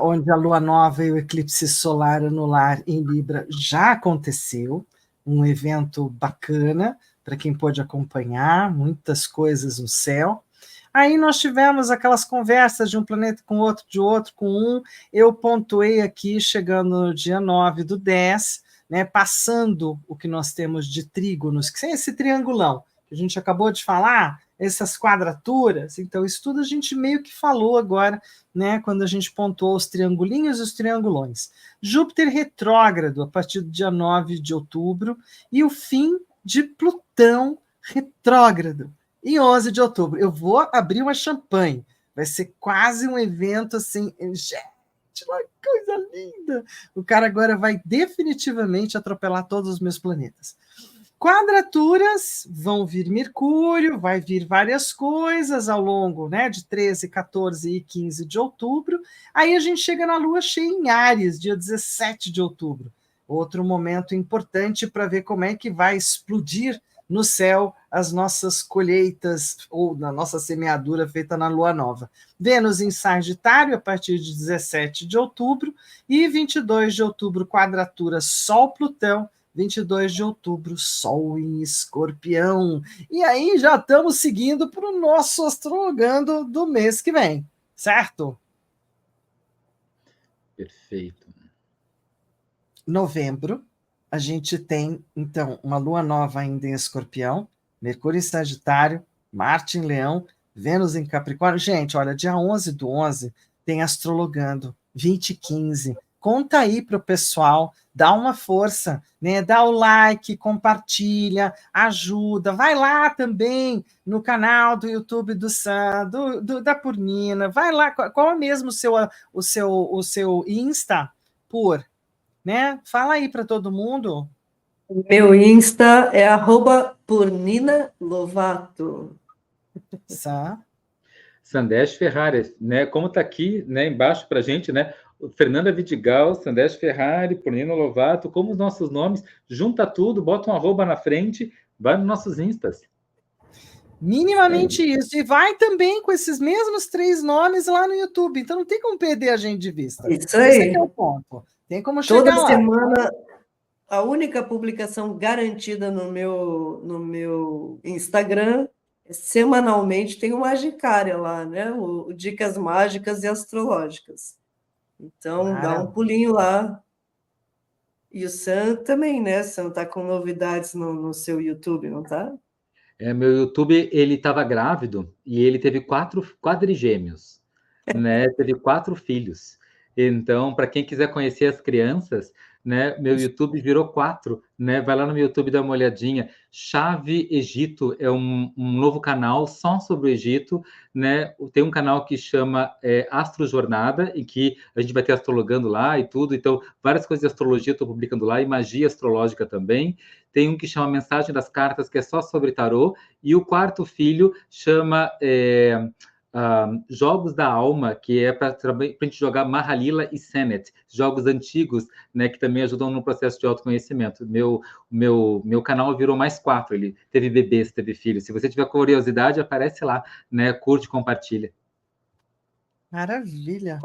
onde a lua nova e o eclipse solar anular em Libra já aconteceu, um evento bacana para quem pôde acompanhar, muitas coisas no céu. Aí nós tivemos aquelas conversas de um planeta com outro, de outro com um. Eu pontuei aqui, chegando no dia 9/10, passando o que nós temos de trígonos, que é esse triangulão que a gente acabou de falar, essas quadraturas. Então, isso tudo a gente meio que falou agora, quando a gente pontuou os triangulinhos e os triangulões. Júpiter retrógrado a partir do dia 9 de outubro e o fim de Plutão retrógrado em 11 de outubro. Eu vou abrir uma champanhe. Vai ser quase um evento assim. Gente, uma coisa linda. O cara agora vai definitivamente atropelar todos os meus planetas. Quadraturas, vão vir Mercúrio, vai vir várias coisas ao longo de 13, 14 e 15 de outubro. Aí a gente chega na lua cheia em Áries, dia 17 de outubro. Outro momento importante para ver como é que vai explodir no céu as nossas colheitas, ou na nossa semeadura feita na lua nova. Vênus em Sagitário, a partir de 17 de outubro, e 22 de outubro, quadratura Sol-Plutão, 22 de outubro, Sol em Escorpião. E aí já estamos seguindo para o nosso astrologando do mês que vem, certo? Perfeito. Novembro, a gente tem, então, uma lua nova ainda em Escorpião, Mercúrio em Sagitário, Marte em Leão, Vênus em Capricórnio. Gente, olha, dia 11/11 tem Astrologando, 20/15. Conta aí para o pessoal, dá uma força, dá o like, compartilha, ajuda. Vai lá também no canal do YouTube do Sam, da Purnina. Vai lá, qual é mesmo o seu Insta? né? Fala aí para todo mundo. Meu Insta é @PurNinaLovato. Sandesh Ferrari, né? Como está aqui, né, embaixo para a gente, né? Fernanda Vidigal, Sandesh Ferrari, Purnina Lovato, como os nossos nomes, junta tudo, bota um arroba na frente, vai nos nossos instas. Minimamente isso. E vai também com esses mesmos 3 nomes lá no YouTube. Então não tem como perder a gente de vista. Isso aí. Esse aqui é o ponto. Tem como chegar Toda lá. semana, a única publicação garantida no meu Instagram, semanalmente, tem o Magicária lá, né? O Dicas Mágicas e Astrológicas. Então, dá um pulinho lá. E o Sam também, né? Sam tá com novidades no seu YouTube, não tá? Meu YouTube, ele estava grávido e ele teve 4 quadrigêmeos, né? Teve 4 filhos. Então, para quem quiser conhecer as crianças, né? Meu YouTube virou 4, né? Vai lá no meu YouTube dar uma olhadinha. Chave Egito é um novo canal só sobre o Egito, né? Tem um canal que chama Astro Jornada, em que a gente vai ter astrologando lá e tudo. Então, várias coisas de astrologia eu estou publicando lá e magia astrológica também. Tem um que chama Mensagem das Cartas, que é só sobre tarô. E o quarto filho chama Jogos da Alma, que é para a gente jogar Mahalila e Senet, jogos antigos, né, que também ajudam no processo de autoconhecimento. Meu canal virou mais 4, ele teve bebês, teve filhos. Se você tiver curiosidade, aparece lá, né, curte, compartilha. Maravilha,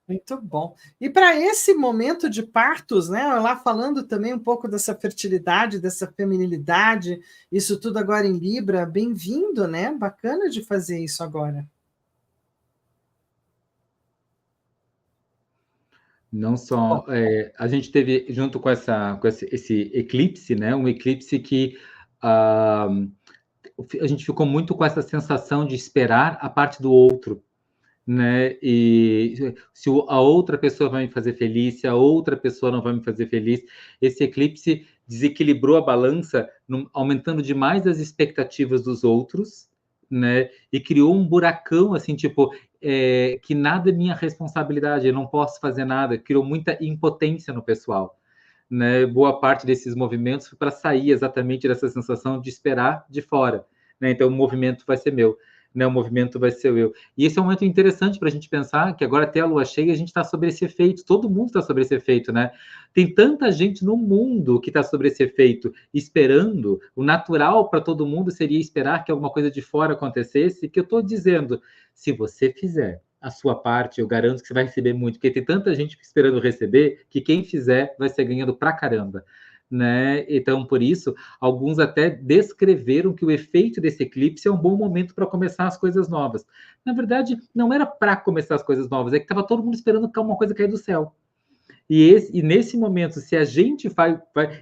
muito bom. E para esse momento de partos, né, lá falando também um pouco dessa fertilidade, dessa feminilidade, isso tudo agora em Libra, bem-vindo, né? Bacana de fazer isso agora. Não só a gente teve junto com esse eclipse, né? Um eclipse que a gente ficou muito com essa sensação de esperar a parte do outro, né? E se a outra pessoa vai me fazer feliz, se a outra pessoa não vai me fazer feliz, esse eclipse desequilibrou a balança, aumentando demais as expectativas dos outros, né? E criou um buracão assim, tipo, que nada é minha responsabilidade, eu não posso fazer nada. Criou muita impotência no pessoal, né? Boa parte desses movimentos foi para sair exatamente dessa sensação de esperar de fora, né? Então o movimento vai ser meu, né? O movimento vai ser eu. E esse é um momento interessante para a gente pensar que agora até a lua cheia a gente está sobre esse efeito, todo mundo está sobre esse efeito, né? Tem tanta gente no mundo que está sobre esse efeito, esperando. O natural para todo mundo seria esperar que alguma coisa de fora acontecesse, que eu estou dizendo, se você fizer a sua parte, eu garanto que você vai receber muito, porque tem tanta gente esperando receber, que quem fizer vai ser ganhando pra caramba, né? Então, por isso, alguns até descreveram que o efeito desse eclipse é um bom momento para começar as coisas novas. Na verdade, não era para começar as coisas novas, é que estava todo mundo esperando que uma coisa cair do céu. E nesse momento, se a gente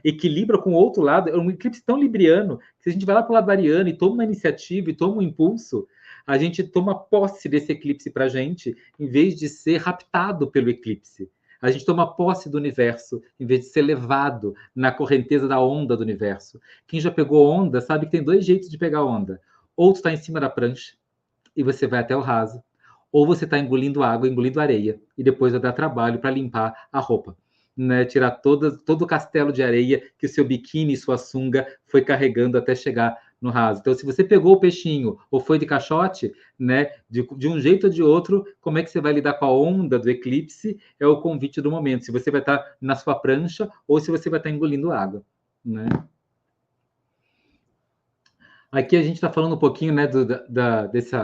equilibra com o outro lado, é um eclipse tão libriano, que se a gente vai lá para o lado ariano e toma uma iniciativa e toma um impulso, a gente toma posse desse eclipse para a gente, em vez de ser raptado pelo eclipse. A gente toma posse do universo, em vez de ser levado na correnteza da onda do universo. Quem já pegou onda sabe que tem 2 jeitos de pegar onda. Ou tu está em cima da prancha e você vai até o raso, ou você está engolindo água, engolindo areia, e depois vai dar trabalho para limpar a roupa, né? Tirar todo o castelo de areia que o seu biquíni e sua sunga foi carregando até chegar no raso. Então, se você pegou o peixinho ou foi de caixote, né, de um jeito ou de outro, como é que você vai lidar com a onda do eclipse é o convite do momento. Se você vai estar na sua prancha ou se você vai estar engolindo água, né? Aqui a gente está falando um pouquinho, né, desse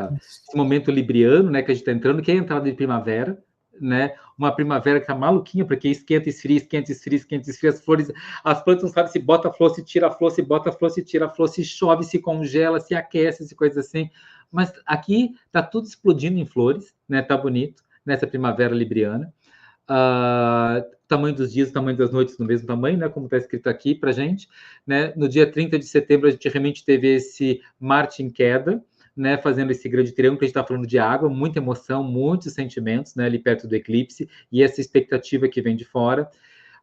momento libriano, né, que a gente está entrando, que é a entrada de primavera, né? Uma primavera que está maluquinha, porque esquenta, esfria, esquenta, esfria, esquenta, esfria, as flores, as plantas não sabem se bota a flor, se tira a flor, se bota a flor, se tira a flor, se chove, se congela, se aquece, se coisa assim. Mas aqui está tudo explodindo em flores, né? Tá bonito, nessa primavera libriana. Tamanho dos dias, tamanho das noites no mesmo tamanho, né, como está escrito aqui para a gente, né? No dia 30 de setembro a gente realmente teve esse Marte em queda, né, fazendo esse grande triângulo, que a gente está falando de água, muita emoção, muitos sentimentos, né, ali perto do eclipse, e essa expectativa que vem de fora.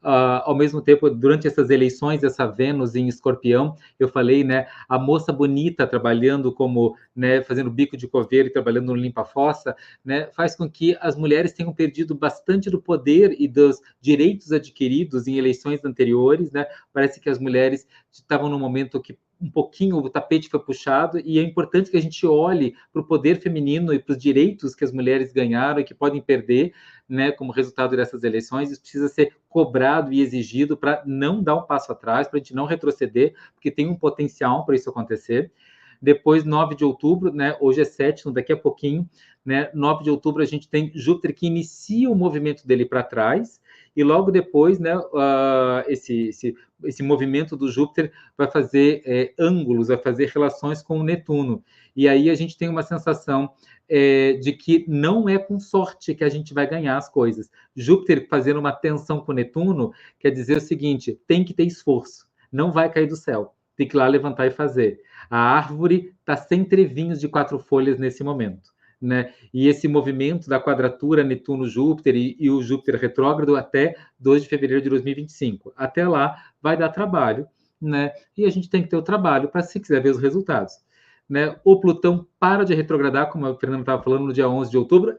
ao mesmo tempo, durante essas eleições, essa Vênus em Escorpião, eu falei, né, a moça bonita trabalhando como, né, fazendo bico de coveiro e trabalhando no limpa-fossa, né, faz com que as mulheres tenham perdido bastante do poder e dos direitos adquiridos em eleições anteriores, né? Parece que as mulheres estavam num momento que um pouquinho o tapete foi puxado, e é importante que a gente olhe para o poder feminino e para os direitos que as mulheres ganharam e que podem perder, né, como resultado dessas eleições. Isso precisa ser cobrado e exigido para não dar um passo atrás, para a gente não retroceder, porque tem um potencial para isso acontecer. Depois, 9 de outubro, né, hoje é 7, então daqui a pouquinho, né, 9 de outubro a gente tem Júpiter que inicia o movimento dele para trás, e logo depois, né, esse movimento do Júpiter vai fazer ângulos, vai fazer relações com o Netuno. E aí a gente tem uma sensação de que não é com sorte que a gente vai ganhar as coisas. Júpiter fazendo uma tensão com o Netuno quer dizer o seguinte: tem que ter esforço, não vai cair do céu, tem que ir lá levantar e fazer. A árvore está sem trevinhos de 4 folhas nesse momento. Né? E esse movimento da quadratura Netuno-Júpiter e o Júpiter retrógrado até 2 de fevereiro de 2025. Até lá vai dar trabalho, né? E a gente tem que ter o trabalho para, se quiser ver os resultados. Né? O Plutão para de retrogradar, como a Fernanda estava falando, no dia 11 de outubro,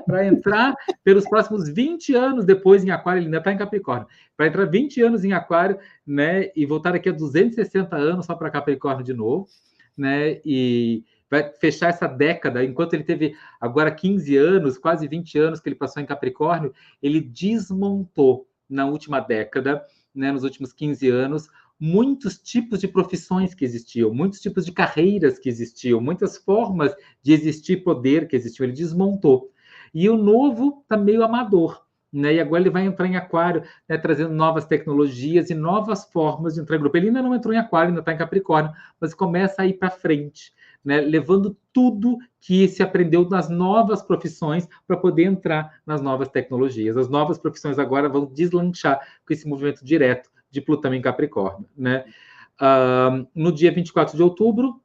para entrar pelos próximos 20 anos depois em Aquário. Ele ainda está em Capricórnio, para entrar 20 anos em Aquário, né? E voltar daqui a 260 anos só para Capricórnio de novo, né? E vai fechar essa década, enquanto ele teve agora 15 anos, quase 20 anos que ele passou em Capricórnio, ele desmontou na última década, né, nos últimos 15 anos, muitos tipos de profissões que existiam, muitos tipos de carreiras que existiam, muitas formas de existir poder que existiam, ele desmontou. E o novo está meio amador, né? E agora ele vai entrar em Aquário, né, trazendo novas tecnologias e novas formas de entrar em grupo. Ele ainda não entrou em Aquário, ainda está em Capricórnio, mas começa a ir para frente, né, levando tudo que se aprendeu nas novas profissões para poder entrar nas novas tecnologias. As novas profissões agora vão deslanchar com esse movimento direto de Plutão em Capricórnio. Né? No dia 24 de outubro,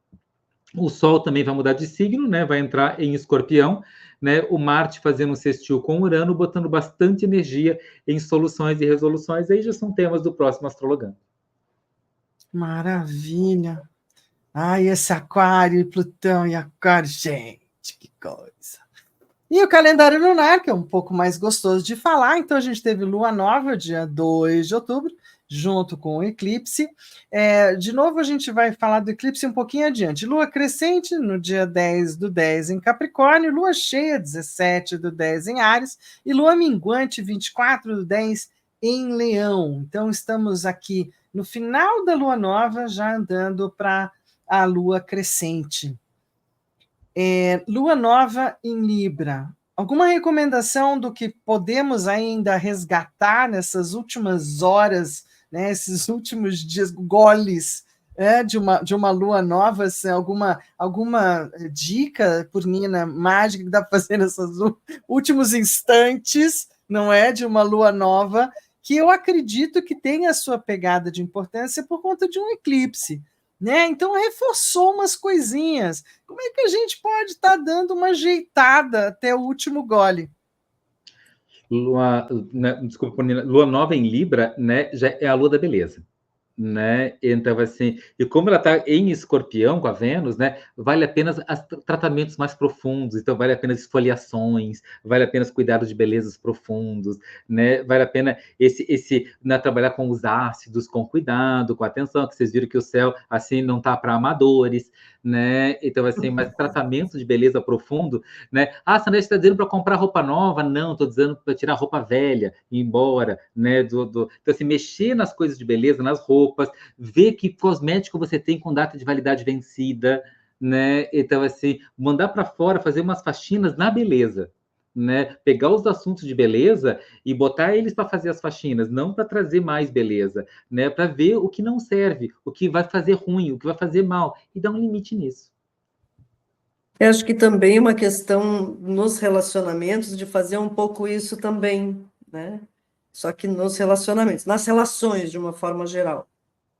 o Sol também vai mudar de signo, né? Vai entrar em Escorpião, né? O Marte fazendo um sextil com Urano, botando bastante energia em soluções e resoluções. Aí já são temas do próximo Astrologando. Maravilha! Ai, esse Aquário e Plutão e Aquário, gente, que coisa! E o calendário lunar, que é um pouco mais gostoso de falar, então a gente teve Lua Nova, dia 2 de outubro, junto com o eclipse. De novo, a gente vai falar do eclipse um pouquinho adiante. Lua crescente, no dia 10 do 10 em Capricórnio, lua cheia, 17 do 10 em Áries, e lua minguante, 24 do 10 em Leão. Então, estamos aqui no final da lua nova, já andando para a lua crescente. Lua nova em Libra. Alguma recomendação do que podemos ainda resgatar nessas últimas horas, né, esses últimos dias, goles, de uma lua nova? Assim, alguma dica, Purnina, mágica que dá para fazer nesses últimos instantes, não é, de uma lua nova, que eu acredito que tem a sua pegada de importância por conta de um eclipse, né? Então reforçou umas coisinhas. Como é que a gente pode estar dando uma ajeitada até o último gole? Lua, né, desculpa, Lua nova em Libra, né, já é a lua da beleza. Né? Então, assim, e como ela está em Escorpião com a Vênus, né, vale a pena tratamentos mais profundos, então vale a pena esfoliações, vale a pena cuidados de belezas profundos, né, vale a pena né, trabalhar com os ácidos, com cuidado, com atenção, que vocês viram que o céu, assim, não tá para amadores, né, então, assim, mas tratamento de beleza profundo, né, Sandra, você está dizendo para comprar roupa nova? Não, estou dizendo para tirar roupa velha, ir embora, né, então, assim, mexer nas coisas de beleza, nas roupas, ver que cosmético você tem com data de validade vencida, né? Então, assim, mandar para fora, fazer umas faxinas na beleza, né? Pegar os assuntos de beleza e botar eles para fazer as faxinas, não para trazer mais beleza, né? Para ver o que não serve, o que vai fazer ruim, o que vai fazer mal, e dar um limite nisso. Eu acho que também é uma questão nos relacionamentos de fazer um pouco isso também, né? Só que nos relacionamentos, nas relações de uma forma geral,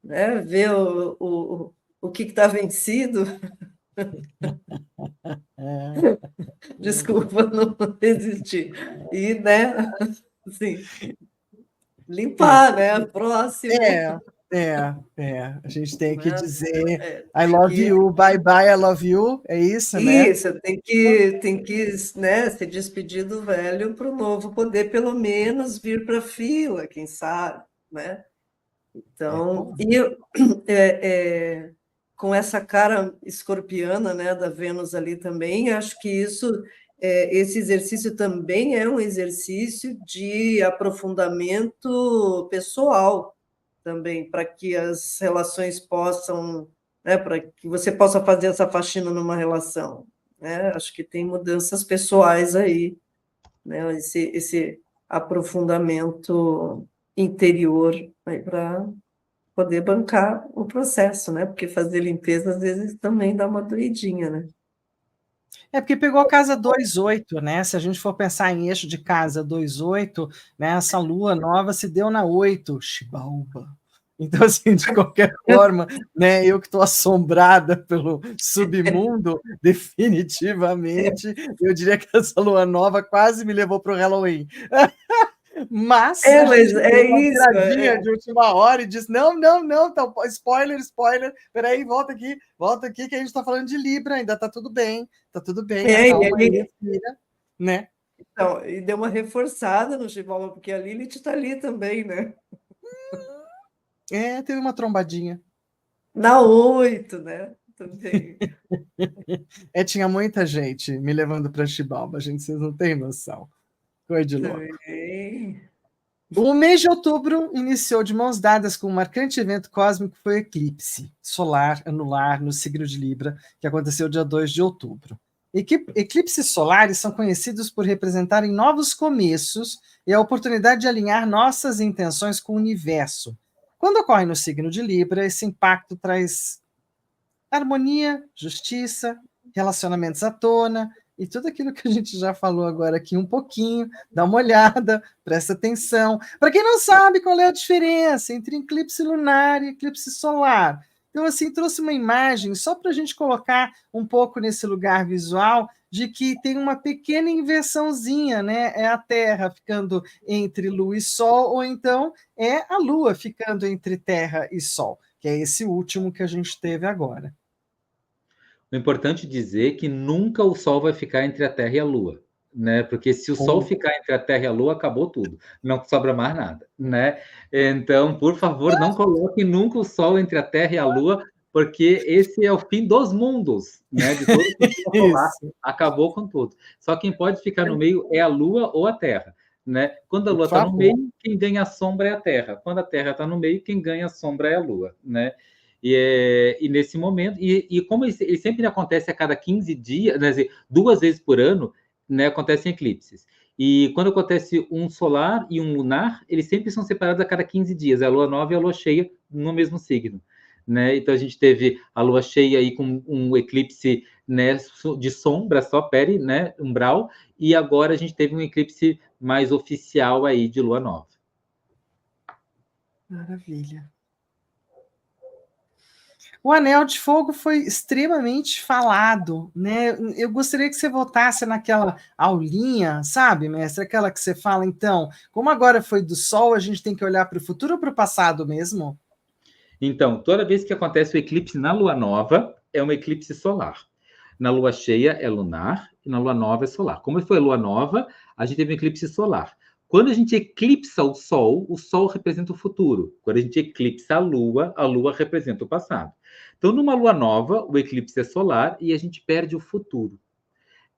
né? Ver o que está vencido. Desculpa, não resisti. E, né? Assim, limpar, né? Próximo. A gente tem que Né? dizer I love you, bye bye, I love you, é isso, né? Isso, tem que, né, se despedir do velho para o novo poder, pelo menos, vir para a fila, quem sabe, né? Então, com essa cara escorpiana, né, da Vênus ali também, acho que esse exercício também é um exercício de aprofundamento pessoal também, para que as relações possam, né, para que você possa fazer essa faxina numa relação, né? Acho que tem mudanças pessoais aí, né? Esse aprofundamento interior para poder bancar o processo, né? Porque fazer limpeza às vezes também dá uma doidinha, né? É porque pegou a casa 2,8, né? Se a gente for pensar em eixo de casa 2,8, né? Essa lua nova se deu na 8, Xibaúba. Então, assim, de qualquer forma, né? Eu que estou assombrada pelo submundo, definitivamente, eu diria que essa lua nova quase me levou para o Halloween. Mas a mas gente deu uma isso. viradinha de última hora e disse: não, tá, spoiler, peraí, volta aqui, que a gente está falando de Libra, ainda tá tudo bem, calma aí, respira, né? Então, e deu uma reforçada no Chivalva, porque a Lilith está ali também, né? Teve uma trombadinha. Na 8, né? Também. Tinha muita gente me levando para Xibalba, gente, vocês não têm noção. Coisa de louco. O mês de outubro iniciou de mãos dadas com um marcante evento cósmico, que foi o eclipse solar anular no signo de Libra, que aconteceu dia 2 de outubro. Eclipses solares são conhecidos por representarem novos começos e a oportunidade de alinhar nossas intenções com o universo. Quando ocorre no signo de Libra, esse impacto traz harmonia, justiça, relacionamentos à tona, e tudo aquilo que a gente já falou agora aqui um pouquinho, dá uma olhada, presta atenção. Para quem não sabe qual é a diferença entre eclipse lunar e eclipse solar, então, assim, trouxe uma imagem só para a gente colocar um pouco nesse lugar visual de que tem uma pequena inversãozinha, né? É a Terra ficando entre Lua e Sol, ou então é a Lua ficando entre Terra e Sol, que é esse último que a gente teve agora. O importante dizer que nunca o Sol vai ficar entre a Terra e a Lua, né? Porque se o Sol ficar entre a Terra e a Lua, acabou tudo, não sobra mais nada, né? Então, por favor, não coloque nunca o Sol entre a Terra e a Lua, porque esse é o fim dos mundos, né? De todo o sistema solar, acabou com tudo. Só quem pode ficar no meio é a Lua ou a Terra, né? Quando a Lua está no meio, quem ganha a sombra é a Terra. Quando a Terra está no meio, quem ganha a sombra é a Lua, né? E nesse momento, como ele sempre acontece a cada 15 dias, né, 2 vezes por ano, né, acontecem eclipses. E quando acontece um solar e um lunar, eles sempre são separados a cada 15 dias, a lua nova e a lua cheia no mesmo signo. Né? Então a gente teve a lua cheia aí com um eclipse, né, de sombra, só pele, né, umbral, e agora a gente teve um eclipse mais oficial aí de lua nova. Maravilha. O Anel de Fogo foi extremamente falado, né? Eu gostaria que você voltasse naquela aulinha, sabe, mestre? Aquela que você fala, então, como agora foi do Sol, a gente tem que olhar para o futuro ou para o passado mesmo? Então, toda vez que acontece o eclipse na lua nova, é um eclipse solar. Na lua cheia é lunar e na lua nova é solar. Como foi a lua nova, a gente teve um eclipse solar. Quando a gente eclipsa o Sol representa o futuro. Quando a gente eclipsa a Lua representa o passado. Então, numa lua nova, o eclipse é solar e a gente perde o futuro.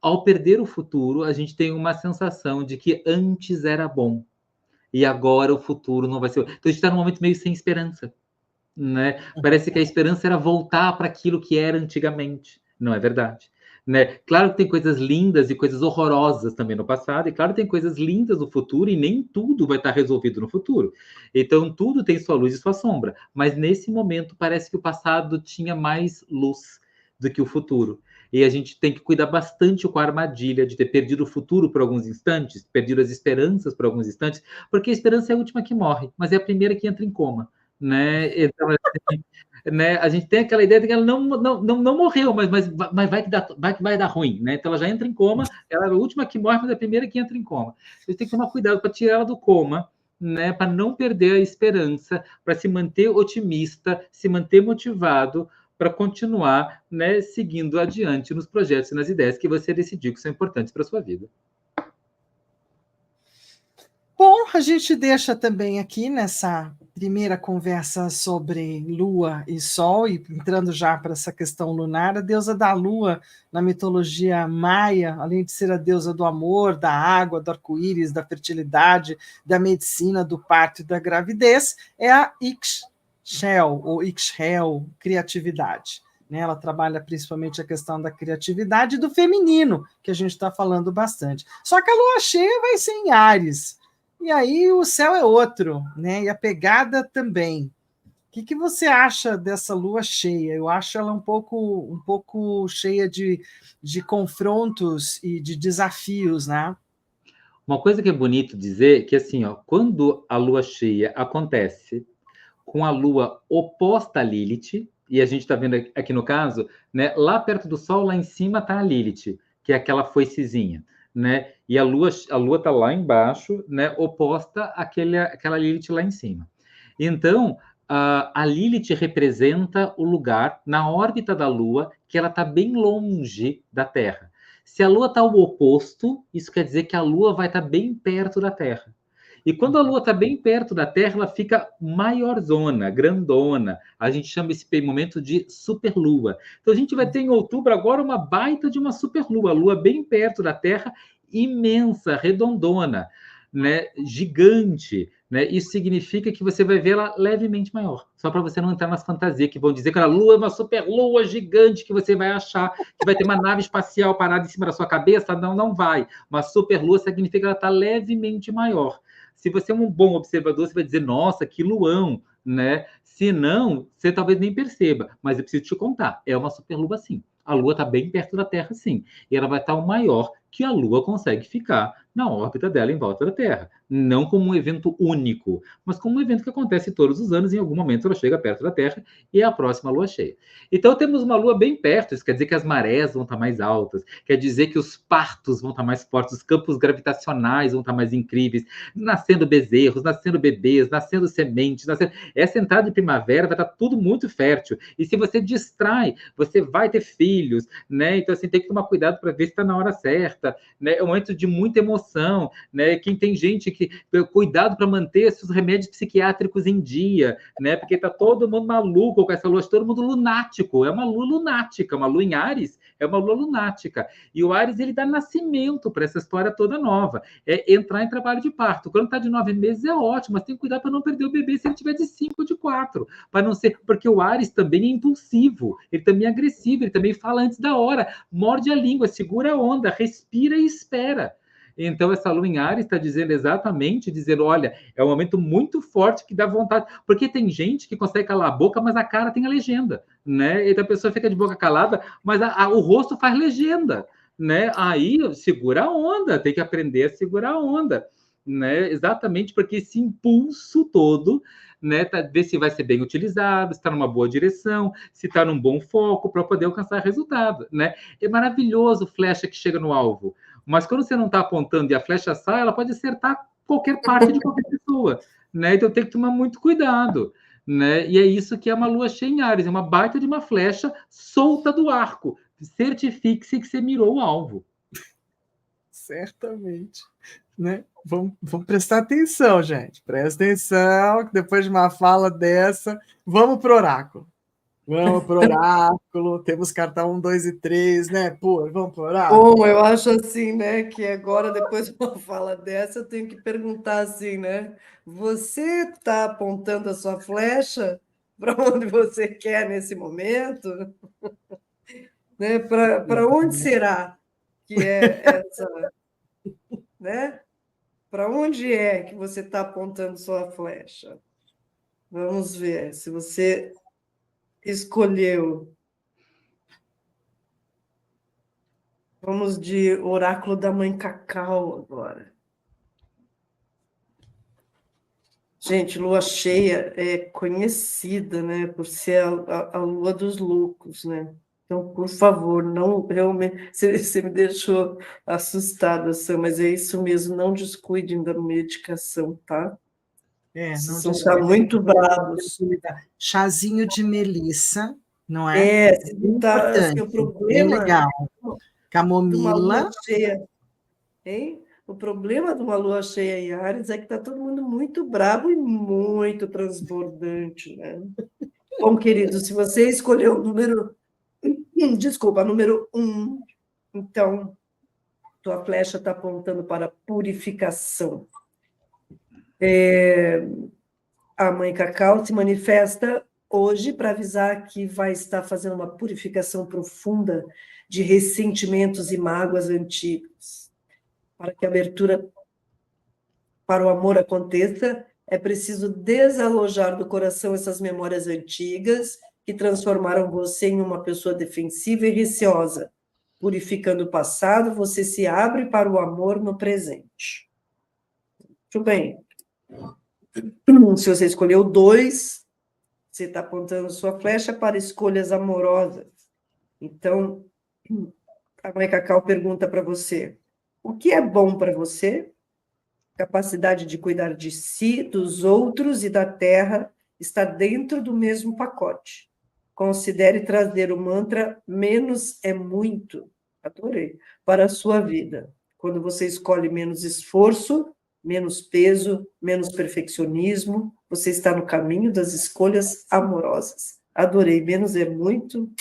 Ao perder o futuro, a gente tem uma sensação de que antes era bom e agora o futuro não vai ser. Então, a gente está num momento meio sem esperança. Né? Parece que a esperança era voltar para aquilo que era antigamente. Não é verdade. Né? Claro que tem coisas lindas e coisas horrorosas também no passado, e claro que tem coisas lindas no futuro, e nem tudo vai estar resolvido no futuro. Então, tudo tem sua luz e sua sombra. Mas nesse momento, parece que o passado tinha mais luz do que o futuro. E a gente tem que cuidar bastante com a armadilha de ter perdido o futuro por alguns instantes, perdido as esperanças por alguns instantes, porque a esperança é a última que morre, mas é a primeira que entra em coma. Né? Então, assim, né? A gente tem aquela ideia de que ela não morreu, mas vai dar ruim, né? Então ela já entra em coma, ela é a última que morre, mas é a primeira que entra em coma. A gente tem que tomar cuidado para tirar ela do coma, né, para não perder a esperança, para se manter otimista, se manter motivado, para continuar, né, seguindo adiante nos projetos e nas ideias que você decidiu que são importantes para a sua vida. Bom, a gente deixa também aqui nessa primeira conversa sobre Lua e Sol, e entrando já para essa questão lunar, a deusa da Lua, na mitologia maia, além de ser a deusa do amor, da água, do arco-íris, da fertilidade, da medicina, do parto e da gravidez, é a Ixchel, ou Ixchel, criatividade. Ela trabalha principalmente a questão da criatividade e do feminino, que a gente está falando bastante. Só que a lua cheia vai ser em Áries, e aí o céu é outro, né? E a pegada também. O que você acha dessa lua cheia? Eu acho ela um pouco cheia de confrontos e de desafios, né? Uma coisa que é bonito dizer é que, assim, ó, quando a lua cheia acontece com a lua oposta a Lilith, e a gente está vendo aqui no caso, né, lá perto do Sol, lá em cima está a Lilith, que é aquela foicezinha, né? E a lua está lá embaixo, né, oposta àquela Lilith lá em cima. Então, a Lilith representa o lugar na órbita da Lua que ela está bem longe da Terra. Se a Lua está ao oposto, isso quer dizer que a Lua vai estar bem perto da Terra. E quando a Lua está bem perto da Terra, ela fica maiorzona, grandona. A gente chama esse momento de superlua. Então a gente vai ter em outubro agora uma baita de uma superlua, a Lua bem perto da Terra, imensa, redondona, né? Gigante. Né? Isso significa que você vai vê-la levemente maior, só para você não entrar nas fantasias que vão dizer que a Lua é uma superlua gigante que você vai achar que vai ter uma nave espacial parada em cima da sua cabeça. Não, não vai. Uma superlua significa que ela está levemente maior. Se você é um bom observador, você vai dizer, nossa, que luão, né? Se não, você talvez nem perceba, mas eu preciso te contar, é uma superlua sim. A Lua está bem perto da Terra, sim. E ela vai estar o maior que a Lua consegue ficar na órbita dela em volta da Terra. Não como um evento único, mas como um evento que acontece todos os anos, em algum momento ela chega perto da Terra e é a próxima lua cheia. Então temos uma lua bem perto, isso quer dizer que as marés vão estar mais altas, quer dizer que os partos vão estar mais fortes, os campos gravitacionais vão estar mais incríveis, nascendo bezerros, nascendo bebês, nascendo sementes, essa entrada de primavera vai estar tudo muito fértil. E se você distrai, você vai ter filhos, né? Então assim, tem que tomar cuidado para ver se está na hora certa, né? É um momento de muita emoção, né? Quem tem gente que cuidado para manter seus remédios psiquiátricos em dia, né? Porque está todo mundo maluco com essa lua, todo mundo lunático. É uma lua lunática, uma lua em Áries é uma lua lunática. E o Áries ele dá nascimento para essa história toda nova. É entrar em trabalho de parto. Quando está de 9 meses é ótimo, mas tem que cuidar para não perder o bebê se ele tiver de 5 ou de 4, para não ser, porque o Áries também é impulsivo, ele também é agressivo, ele também fala antes da hora, morde a língua, segura a onda, respira e espera. Então, essa lua em Áries está dizendo exatamente, dizendo, olha, é um momento muito forte que dá vontade, porque tem gente que consegue calar a boca, mas a cara tem a legenda, né? Então a pessoa fica de boca calada, mas o rosto faz legenda, né? Aí, segura a onda, tem que aprender a segurar a onda, né? Exatamente porque esse impulso todo, né? Ver se vai ser bem utilizado, se está numa boa direção, se está num bom foco para poder alcançar resultado, né? É maravilhoso flecha que chega no alvo, mas quando você não está apontando e a flecha sai, ela pode acertar qualquer parte de qualquer pessoa, né? Então tem que tomar muito cuidado, né? E é isso que é uma lua cheia em Áries, é uma baita de uma flecha solta do arco. Certifique-se que você mirou o alvo. Certamente. Né? Vamos prestar atenção, gente. Presta atenção, que depois de uma fala dessa, vamos pro oráculo. Vamos pro oráculo, temos cartão 1, 2 e 3, né? Pô, vamos pro oráculo? Bom, eu acho assim, né, que agora, depois de uma fala dessa, eu tenho que perguntar assim, né? Você está apontando a sua flecha para onde você quer nesse momento? Né? Para onde será que é essa, né? Para onde é que você está apontando sua flecha? Vamos ver se você escolheu. Vamos de Oráculo da Mãe Cacau agora. Gente, lua cheia é conhecida, né, por ser a lua dos loucos, né? Então, por favor, não realmente. Você me deixou assustada, Sam, mas é isso mesmo, não descuidem da medicação, tá? Não Vocês estão muito bravos. Chazinho de melissa, não é? É, tá, assim, o bem problema legal. de uma Camomila. lua cheia, hein? O problema de uma lua cheia em Áries é que está todo mundo muito bravo e muito transbordante, né? Bom, querido, se você escolheu o número... Desculpa, número 1, então, tua flecha está apontando para purificação. A Mãe Cacau se manifesta hoje para avisar que vai estar fazendo uma purificação profunda de ressentimentos e mágoas antigos. Para que a abertura para o amor aconteça, é preciso desalojar do coração essas memórias antigas que transformaram você em uma pessoa defensiva e receosa. Purificando o passado, você se abre para o amor no presente. Muito bem. Se você escolheu 2, você está apontando sua flecha para escolhas amorosas. Então, a Mãe Cacau pergunta para você: o que é bom para você? Capacidade de cuidar de si, dos outros e da terra está dentro do mesmo pacote. Considere trazer o mantra menos é muito, adorei, para a sua vida. Quando você escolhe menos esforço, menos peso, menos perfeccionismo, você está no caminho das escolhas amorosas. Adorei, menos é muito,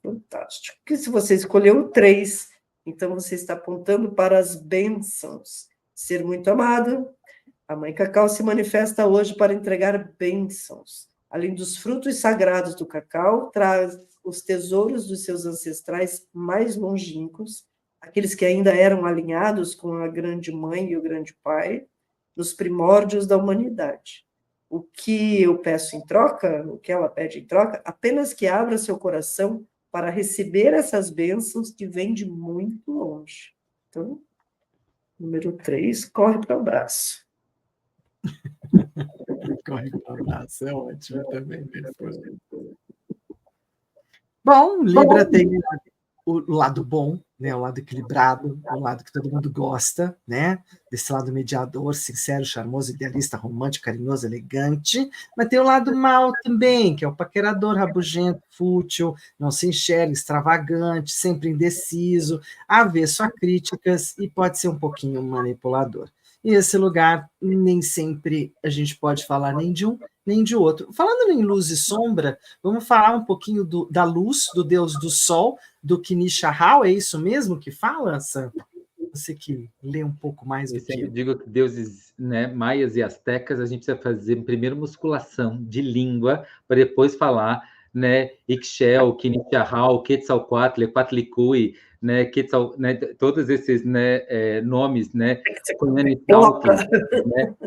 fantástico. Porque se você escolheu o 3, então você está apontando para as bênçãos. Ser muito amado, a Mãe Cacau se manifesta hoje para entregar bênçãos. Além dos frutos sagrados do cacau, traz os tesouros dos seus ancestrais mais longínquos, aqueles que ainda eram alinhados com a Grande Mãe e o Grande Pai, nos primórdios da humanidade. O que eu peço em troca, o que ela pede em troca, apenas que abra seu coração para receber essas bênçãos que vêm de muito longe. Então, número 3, corre para o abraço. Corre para o abraço, é ótimo também. Bom, Libra tem o lado bom, né? O lado equilibrado, o lado que todo mundo gosta, né? Desse lado mediador, sincero, charmoso, idealista, romântico, carinhoso, elegante, mas tem o lado mal também, que é o paquerador, rabugento, fútil, não se enxerga, extravagante, sempre indeciso, avesso a críticas e pode ser um pouquinho manipulador. E esse lugar, nem sempre a gente pode falar nem de um, nem de outro. Falando em luz e sombra, vamos falar um pouquinho da luz, do deus do sol, do Kinishahau, é isso mesmo que fala, Sam? Você que lê um pouco mais do que eu. Eu digo que deuses, né, maias e astecas, a gente precisa fazer primeiro musculação de língua, para depois falar, né, Ixchel, Kinishahau, Quetzalcoatl, Quatlicue, né, Quetzal, né, todos esses, né, nomes, né, né,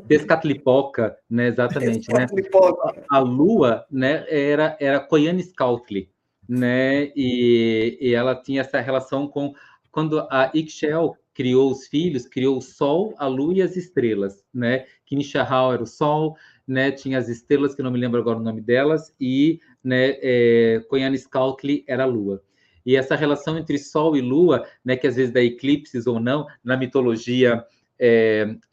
Tezcatlipoca, né, exatamente, né, a lua, né, era Coyaniscautli, né, e ela tinha essa relação com quando a Ixchel criou os filhos, criou o Sol, a Lua e as estrelas, né? Kinishahau era o Sol, né? Tinha as estrelas, que não me lembro agora o nome delas, e né, Coyaniscautli era a Lua. E essa relação entre Sol e Lua, né, que às vezes dá eclipses ou não, na mitologia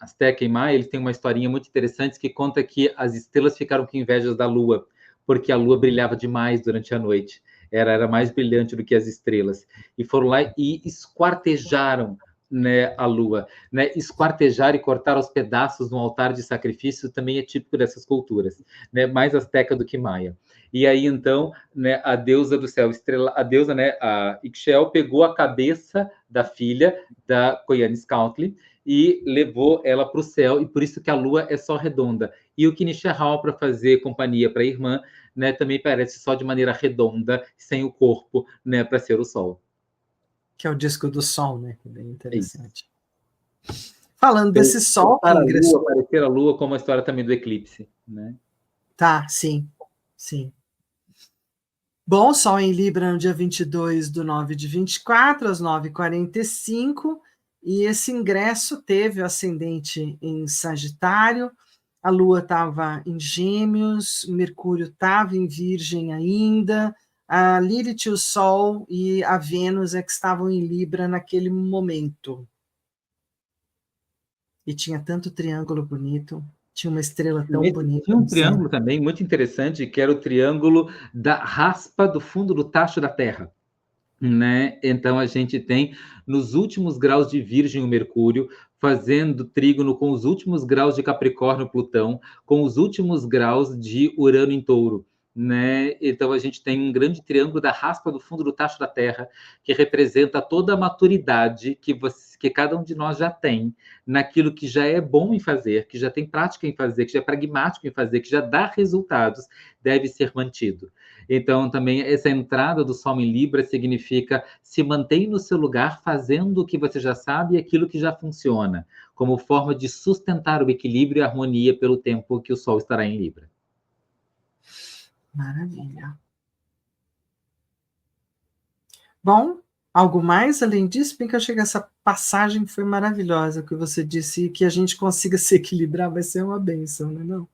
asteca e maia, eles têm uma historinha muito interessante que conta que as estrelas ficaram com invejas da Lua, porque a Lua brilhava demais durante a noite. Era mais brilhante do que as estrelas. E foram lá e esquartejaram, né, a lua, né? Esquartejar e cortar aos pedaços no altar de sacrifício também é típico dessas culturas, né? Mais asteca do que maia. E aí então, né, a deusa do céu, a deusa, né, a Ixchel pegou a cabeça da filha da Coyaniscautli e levou ela para o céu, e por isso que a lua é só redonda. E o Kinishahau, para fazer companhia para a irmã, né, também parece só de maneira redonda, sem o corpo, né, para ser o sol. Que é o disco do sol, né? Bem interessante. É falando desse sol que ingressou... Aparecer a lua como a história também do eclipse, né? Tá, sim, sim. Bom, sol em Libra no dia 22/9/24, às 9h45, e esse ingresso teve o ascendente em Sagitário, a Lua estava em Gêmeos, Mercúrio estava em Virgem ainda, a Lilith, o Sol e a Vênus é que estavam em Libra naquele momento. E tinha tanto triângulo bonito. Tinha uma estrela tão bonita Tinha um no céu. triângulo também muito interessante, que era o triângulo da raspa do fundo do tacho da Terra, né? Então a gente tem nos últimos graus de Virgem o Mercúrio, fazendo trígono com os últimos graus de Capricórnio Plutão, com os últimos graus de Urano em Touro, né? Então a gente tem um grande triângulo da raspa do fundo do tacho da Terra, que representa toda a maturidade que cada um de nós já tem naquilo que já é bom em fazer, que já tem prática em fazer, que já é pragmático em fazer, que já dá resultados, deve ser mantido. Então, também, essa entrada do Sol em Libra significa se mantém no seu lugar fazendo o que você já sabe e aquilo que já funciona, como forma de sustentar o equilíbrio e a harmonia pelo tempo que o Sol estará em Libra. Maravilha. Bom, algo mais além disso? Bem que eu achei que essa passagem foi maravilhosa, que você disse, e que a gente consiga se equilibrar vai ser uma bênção, não é não?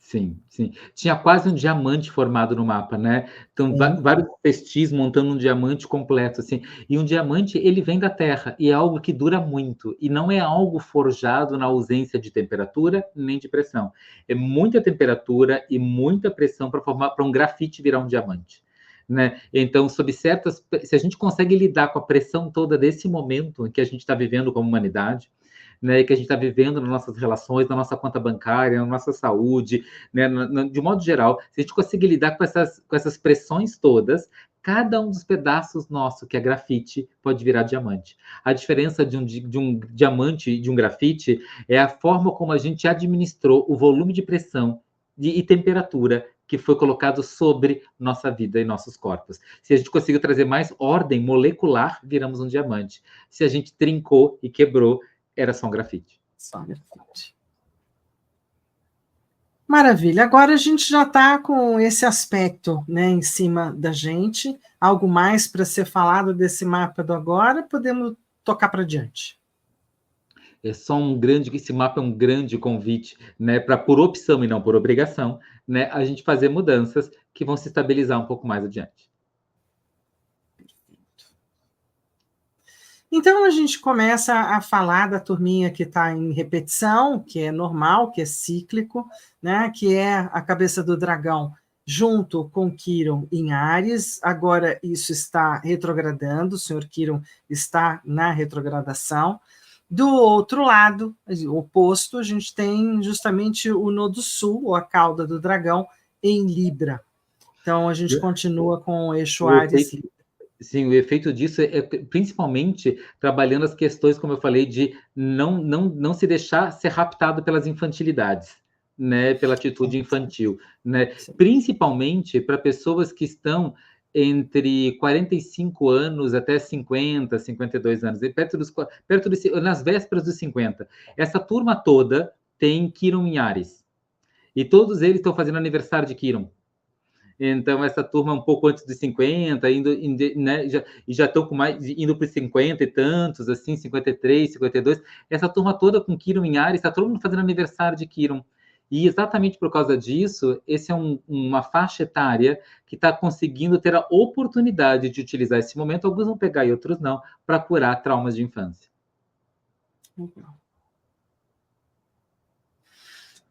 Sim, sim. Tinha quase um diamante formado no mapa, né? Então, Sim. vários pestis montando um diamante completo, assim. E um diamante, ele vem da Terra, e é algo que dura muito. E não é algo forjado na ausência de temperatura nem de pressão. É muita temperatura e muita pressão para um grafite virar um diamante. Né? Então, se a gente consegue lidar com a pressão toda desse momento em que a gente está vivendo como humanidade, né, que a gente está vivendo nas nossas relações, na nossa conta bancária, na nossa saúde, né, de modo geral, se a gente conseguir lidar com essas pressões todas, cada um dos pedaços nosso, que é grafite, pode virar diamante. A diferença de um diamante e de um grafite é a forma como a gente administrou o volume de pressão e temperatura que foi colocado sobre nossa vida e nossos corpos. Se a gente conseguiu trazer mais ordem molecular, viramos um diamante. Se a gente trincou e quebrou, era só um grafite. Só grafite. Maravilha. Agora a gente já está com esse aspecto, né, em cima da gente. Algo mais para ser falado desse mapa do agora? Podemos tocar para diante. Esse mapa é um grande convite, né, para por opção e não por obrigação, né, a gente fazer mudanças que vão se estabilizar um pouco mais adiante. Então a gente começa a falar da turminha que está em repetição, que é normal, que é cíclico, né? Que é a cabeça do dragão junto com Quiron em Áries. Agora isso está retrogradando, o senhor Quiron está na retrogradação. Do outro lado, oposto, a gente tem justamente o Nodo Sul, ou a cauda do dragão, em Libra. Então a gente continua com o eixo O Áries. efeito, sim, o efeito disso é principalmente trabalhando as questões, como eu falei, de não se deixar ser raptado pelas infantilidades, né, pela atitude infantil, né, principalmente para pessoas que estão entre 45 anos até 50, 52 anos, nas vésperas dos 50. Essa turma toda tem Quiron em Áries, e todos eles estão fazendo aniversário de Quiron. Então, essa turma um pouco antes dos 50, né, já estão indo para os 50 e tantos, assim, 53, 52. Essa turma toda com Quiron em Áries, está todo mundo fazendo aniversário de Quiron. E exatamente por causa disso, esse é uma faixa etária que está conseguindo ter a oportunidade de utilizar esse momento, alguns vão pegar e outros não, para curar traumas de infância.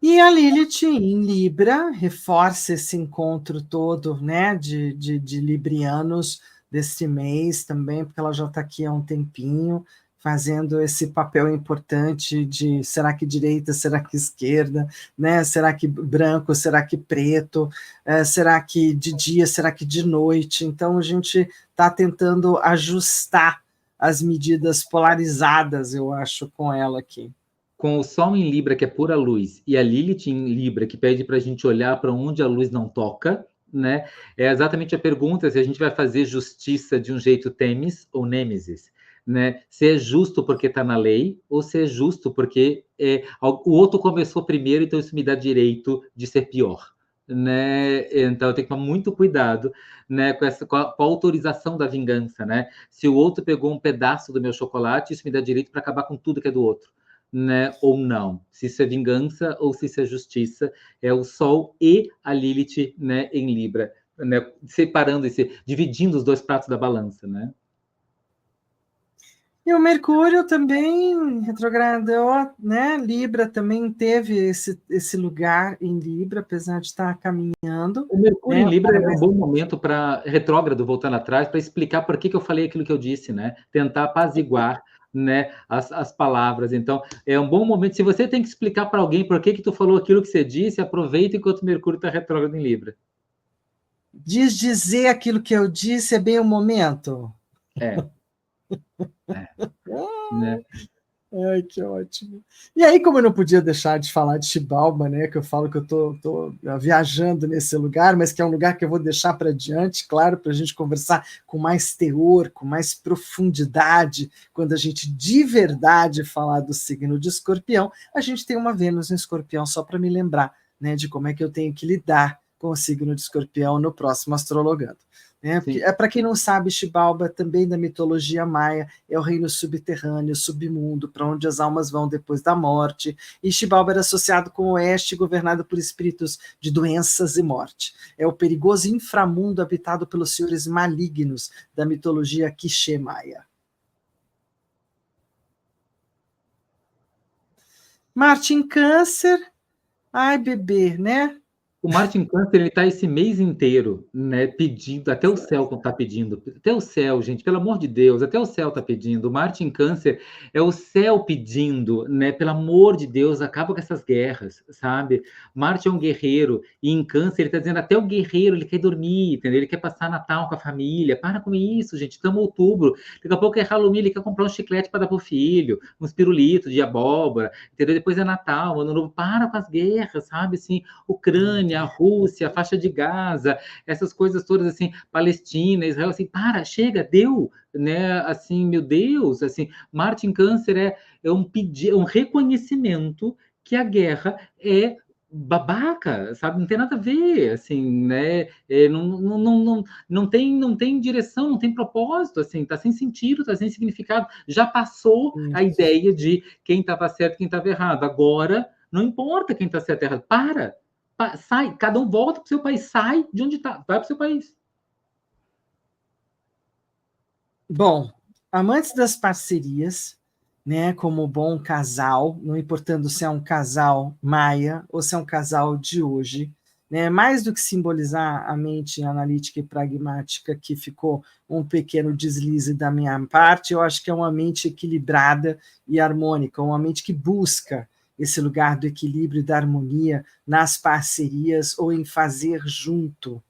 E a Lilith em Libra reforça esse encontro todo, né, de librianos deste mês também, porque ela já está aqui há um tempinho, fazendo esse papel importante de será que direita, será que esquerda, né, será que branco, será que preto, será que de dia, será que de noite. Então a gente está tentando ajustar as medidas polarizadas, eu acho, com ela aqui. Com o Sol em Libra, que é pura luz, e a Lilith em Libra, que pede para a gente olhar para onde a luz não toca, né? É exatamente a pergunta se a gente vai fazer justiça de um jeito Temis ou Nêmesis, né? Se é justo porque está na lei, ou se é justo porque o outro começou primeiro, então isso me dá direito de ser pior. Né? Então eu tenho que tomar muito cuidado, né, com a autorização da vingança, né? Se o outro pegou um pedaço do meu chocolate, isso me dá direito para acabar com tudo que é do outro. Né, ou não, se isso é vingança ou se isso é justiça, é o Sol e a Lilith, né, em Libra, né, separando dividindo os dois pratos da balança, né? E o Mercúrio também retrogradou, né? Libra também teve esse lugar em Libra, apesar de estar caminhando. O Mercúrio Né? em Libra é um bom momento para retrógrado, voltando atrás, para explicar por que eu falei aquilo que eu disse, né? Tentar apaziguar, né, as palavras. Então, é um bom momento. Se você tem que explicar para alguém por que tu falou aquilo que você disse, aproveita enquanto o Mercúrio está retrógrado em Libra. Dizer aquilo que eu disse é bem o momento. É. Né? Ai, que ótimo. E aí, como eu não podia deixar de falar de Xibalba, né, que eu falo que eu tô viajando nesse lugar, mas que é um lugar que eu vou deixar para diante, claro, para a gente conversar com mais teor, com mais profundidade, quando a gente de verdade falar do signo de Escorpião, a gente tem uma Vênus em Escorpião, só para me lembrar, né, de como é que eu tenho que lidar com o signo de Escorpião no próximo Astrologando. Porque, para quem não sabe, Xibalba, também da mitologia maia, é o reino subterrâneo, submundo, para onde as almas vão depois da morte. E Xibalba era associado com o oeste, governado por espíritos de doenças e morte. É o perigoso inframundo habitado pelos senhores malignos da mitologia Quiché maia. Marte em Câncer. Ai, bebê, né? O Marte em Câncer, ele está esse mês inteiro, né, pedindo, até o céu está pedindo, até o céu, gente, pelo amor de Deus, até o céu está pedindo. O Marte em Câncer é o céu pedindo, né, pelo amor de Deus, acaba com essas guerras, sabe? Marte é um guerreiro, e em Câncer ele está dizendo, até o guerreiro, ele quer dormir, entendeu? Ele quer passar Natal com a família, para com isso, gente, estamos em outubro, daqui a pouco é Halloween, ele quer comprar um chiclete para dar pro filho, uns pirulitos de abóbora, entendeu? Depois é Natal, Ano Novo, para com as guerras, sabe, assim, Ucrânia, a Rússia, a faixa de Gaza, essas coisas todas assim, Palestina, Israel, assim, para, chega, deu, né? Assim, meu Deus, assim, Marte em Câncer é um reconhecimento que a guerra é babaca, sabe? Não tem nada a ver, assim, né? Não tem direção, não tem propósito, assim, tá sem sentido, tá sem significado. Já passou a ideia de quem estava certo e quem estava errado. Agora, não importa quem está certo e errado. Sai, cada um volta para o seu país, sai de onde está, vai para o seu país. Bom, amantes das parcerias, né, como bom casal, não importando se é um casal maia ou se é um casal de hoje, né, mais do que simbolizar a mente analítica e pragmática, que ficou um pequeno deslize da minha parte, eu acho que é uma mente equilibrada e harmônica, uma mente que busca esse lugar do equilíbrio e da harmonia nas parcerias ou em fazer junto.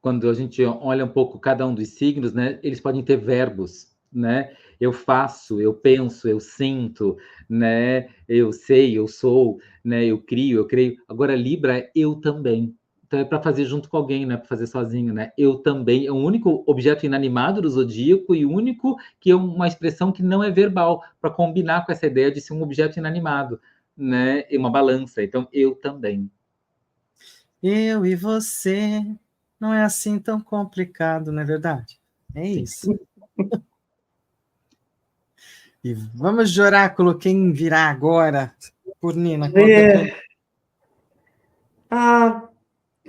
Quando a gente olha um pouco cada um dos signos, né, eles podem ter verbos, né? Eu faço, eu penso, eu sinto, né? Eu sei, eu sou, né? Eu crio, eu creio. Agora Libra é eu também. Então é para fazer junto com alguém, não é para fazer sozinho, né? Eu também é o único objeto inanimado do zodíaco e o único que é uma expressão que não é verbal, para combinar com essa ideia de ser um objeto inanimado, né? E uma balança. Então eu também. Eu e você, não é assim tão complicado, não é verdade? É isso. E vamos de oráculo, quem virá agora? Purnina, conta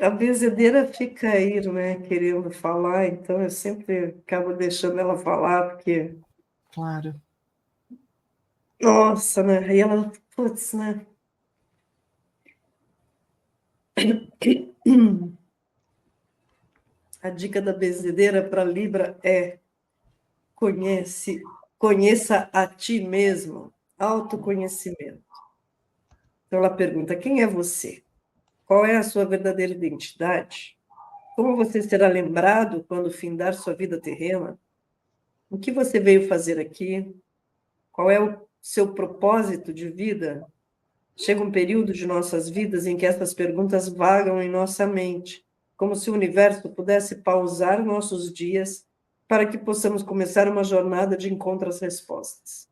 A benzedeira fica aí, né, querendo falar, então eu sempre acabo deixando ela falar, porque, Claro. nossa, né, e ela, putz, né. A dica da benzedeira para Libra é conheça a ti mesmo, autoconhecimento. Então ela pergunta, quem é você? Qual é a sua verdadeira identidade? Como você será lembrado quando findar sua vida terrena? O que você veio fazer aqui? Qual é o seu propósito de vida? Chega um período de nossas vidas em que essas perguntas vagam em nossa mente, como se o universo pudesse pausar nossos dias para que possamos começar uma jornada de encontro às respostas.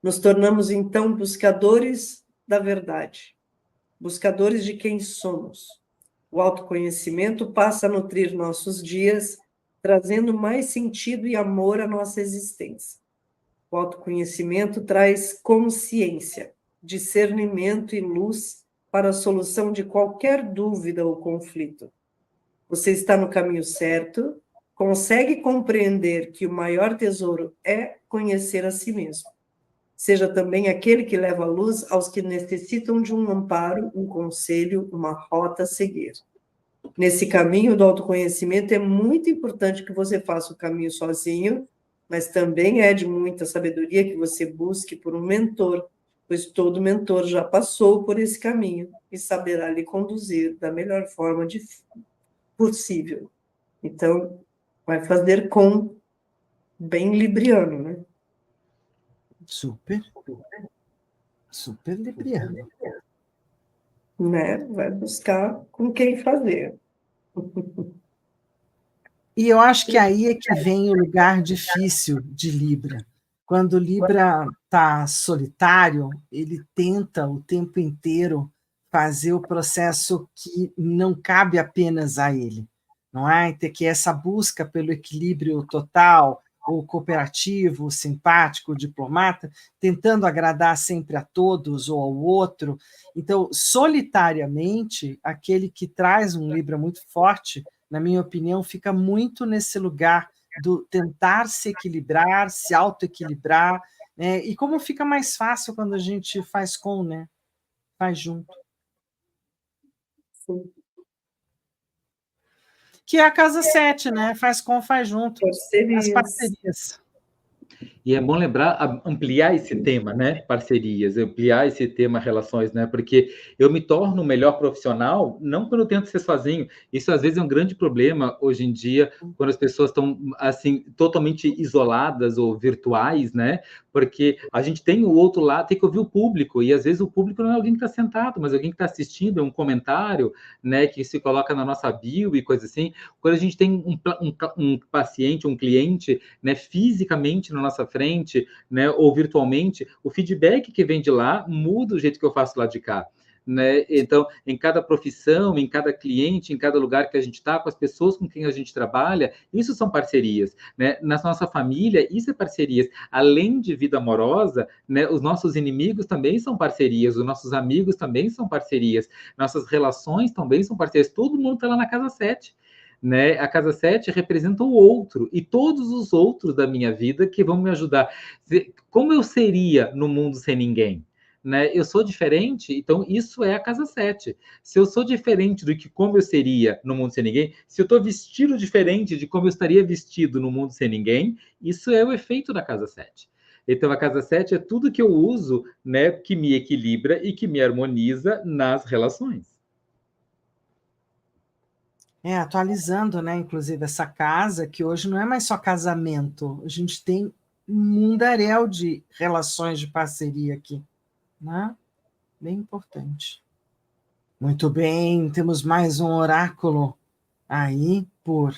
Nos tornamos, então, buscadores da verdade, buscadores de quem somos. O autoconhecimento passa a nutrir nossos dias, trazendo mais sentido e amor à nossa existência. O autoconhecimento traz consciência, discernimento e luz para a solução de qualquer dúvida ou conflito. Você está no caminho certo consegue compreender que o maior tesouro é conhecer a si mesmo. Seja também aquele que leva a luz aos que necessitam de um amparo, um conselho, uma rota a seguir. Nesse caminho do autoconhecimento, é muito importante que você faça o caminho sozinho, mas também é de muita sabedoria que você busque por um mentor, pois todo mentor já passou por esse caminho e saberá lhe conduzir da melhor forma possível. Então, vai fazer com bem libriano, né? Super. Super libriano. Né? Vai buscar com quem fazer. E eu acho que aí é que vem o lugar difícil de Libra. Quando Libra está solitário, ele tenta o tempo inteiro fazer o processo que não cabe apenas a ele, não é? Ter que essa busca pelo equilíbrio total, o cooperativo, o simpático, o diplomata, tentando agradar sempre a todos ou ao outro. Então, solitariamente, aquele que traz um Libra muito forte, na minha opinião, fica muito nesse lugar do tentar se equilibrar, se autoequilibrar, né? E como fica mais fácil quando a gente faz com, né? Faz junto. Sim. Que é a casa 7, né? Faz com, faz junto. As parcerias. E é bom lembrar, ampliar esse tema, né? Parcerias, ampliar esse tema relações, né? Porque eu me torno um melhor profissional não quando eu tento ser sozinho. Isso às vezes é um grande problema hoje em dia, quando as pessoas estão assim totalmente isoladas ou virtuais, né? Porque a gente tem o outro lado, tem que ouvir o público, e às vezes o público não é alguém que está sentado, mas alguém que está assistindo, é um comentário, né? Que se coloca na nossa bio e coisa assim. Quando a gente tem um paciente, um cliente, né? Fisicamente na nossa frente, né? Ou virtualmente, o feedback que vem de lá muda o jeito que eu faço lá de cá. Né? Então, em cada profissão, em cada cliente, em cada lugar que a gente está, com as pessoas com quem a gente trabalha, isso são parcerias. Né? Na nossa família, isso é parcerias. Além de vida amorosa, né, os nossos inimigos também são parcerias, os nossos amigos também são parcerias, nossas relações também são parcerias. Todo mundo está lá na casa 7. Né? A casa 7 representa o outro e todos os outros da minha vida que vão me ajudar. Como eu seria no mundo sem ninguém? Né? Eu sou diferente, então isso é a casa 7. Se eu sou diferente do que como eu seria no mundo sem ninguém, se eu estou vestido diferente de como eu estaria vestido no mundo sem ninguém, isso é o efeito da casa 7. Então, a casa 7 é tudo que eu uso, né, que me equilibra e que me harmoniza nas relações. Atualizando, né, inclusive, essa casa, que hoje não é mais só casamento, a gente tem um mundaréu de relações de parceria aqui, né? Bem importante. Muito bem, temos mais um oráculo aí por...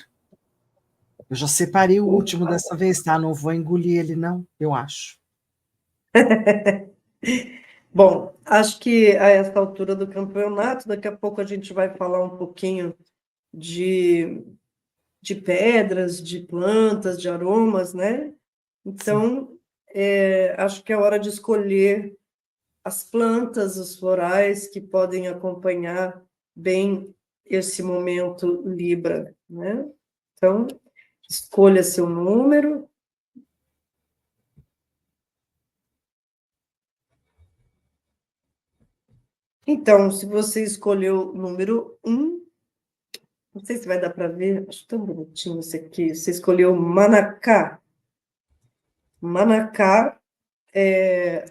Eu já separei o último dessa vez, tá? Não vou engolir ele, não, eu acho. Bom, acho que a essa altura do campeonato, daqui a pouco a gente vai falar um pouquinho de pedras, de plantas, de aromas, né? Então, acho que é hora de escolher as plantas, os florais que podem acompanhar bem esse momento Libra, né? Então, escolha seu número. Então, se você escolheu o número 1, não sei se vai dar para ver, acho tão bonitinho isso aqui. Você escolheu Manacá. Manacá,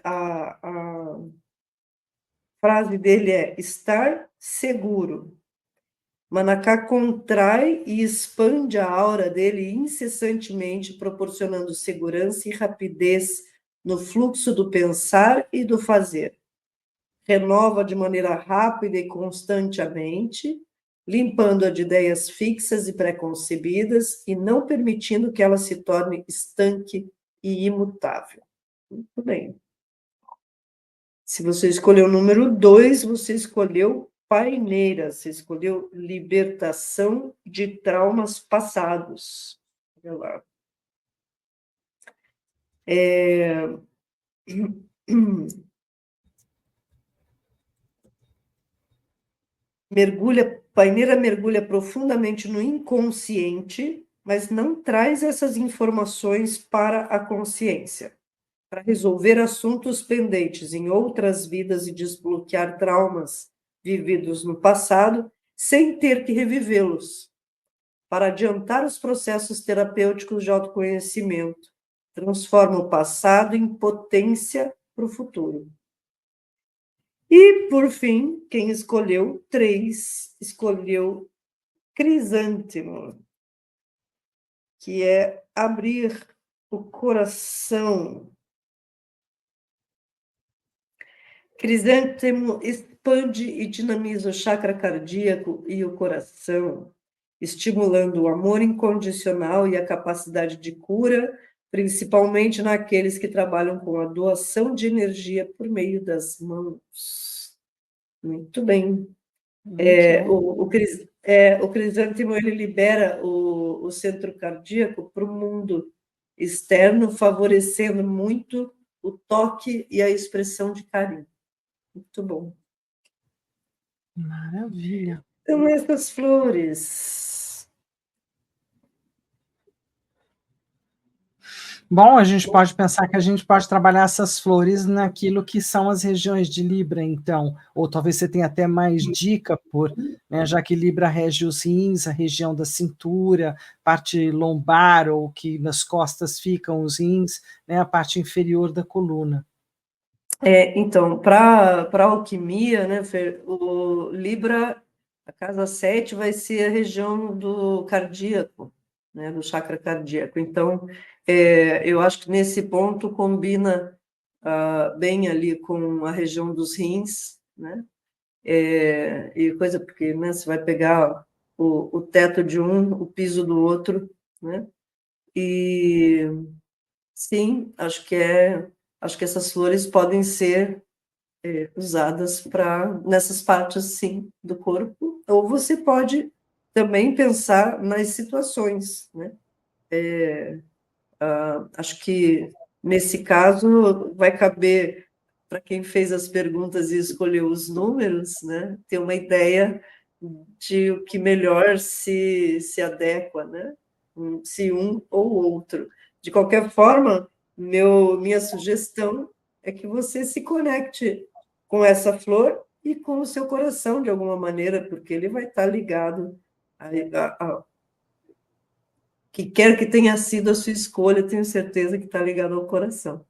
a frase dele é estar seguro. Manacá contrai e expande a aura dele incessantemente, proporcionando segurança e rapidez no fluxo do pensar e do fazer. Renova de maneira rápida e constantemente, limpando-a de ideias fixas e preconcebidas e não permitindo que ela se torne estanque e imutável. Muito bem. Se você escolheu o número 2, você escolheu paineira, você escolheu libertação de traumas passados. Olha lá. Paineira mergulha profundamente no inconsciente, mas não traz essas informações para a consciência, para resolver assuntos pendentes em outras vidas e desbloquear traumas vividos no passado, sem ter que revivê-los, para adiantar os processos terapêuticos de autoconhecimento. Transforma o passado em potência para o futuro. E, por fim, quem escolheu 3, escolheu Crisântemo, que é abrir o coração. Crisântemo expande e dinamiza o chakra cardíaco e o coração, estimulando o amor incondicional e a capacidade de cura, principalmente naqueles que trabalham com a doação de energia por meio das mãos. Muito bem. O crisântemo, ele libera o centro cardíaco para o mundo externo, favorecendo muito o toque e a expressão de carinho. Muito bom. Maravilha. Então, essas flores. Bom, a gente pode pensar que a gente pode trabalhar essas flores naquilo que são as regiões de Libra, então, ou talvez você tenha até mais dica, né, já que Libra rege os rins, a região da cintura, parte lombar, ou que nas costas ficam os rins, né, a parte inferior da coluna. Então, para a alquimia, né, Fer, o Libra, a casa 7 vai ser a região do cardíaco, né, do chakra cardíaco. Então, eu acho que nesse ponto combina bem ali com a região dos rins, né? E coisa porque, né, você vai pegar o teto de um, o piso do outro, né? E sim, acho que essas flores podem ser usadas nessas partes, sim, do corpo, ou você pode também pensar nas situações, né? Acho que, nesse caso, vai caber para quem fez as perguntas e escolheu os números, né? Ter uma ideia de o que melhor se adequa, né? Se um ou outro. De qualquer forma, minha sugestão é que você se conecte com essa flor e com o seu coração, de alguma maneira, porque ele vai estar ligado a que quer que tenha sido a sua escolha, tenho certeza que está ligado ao coração.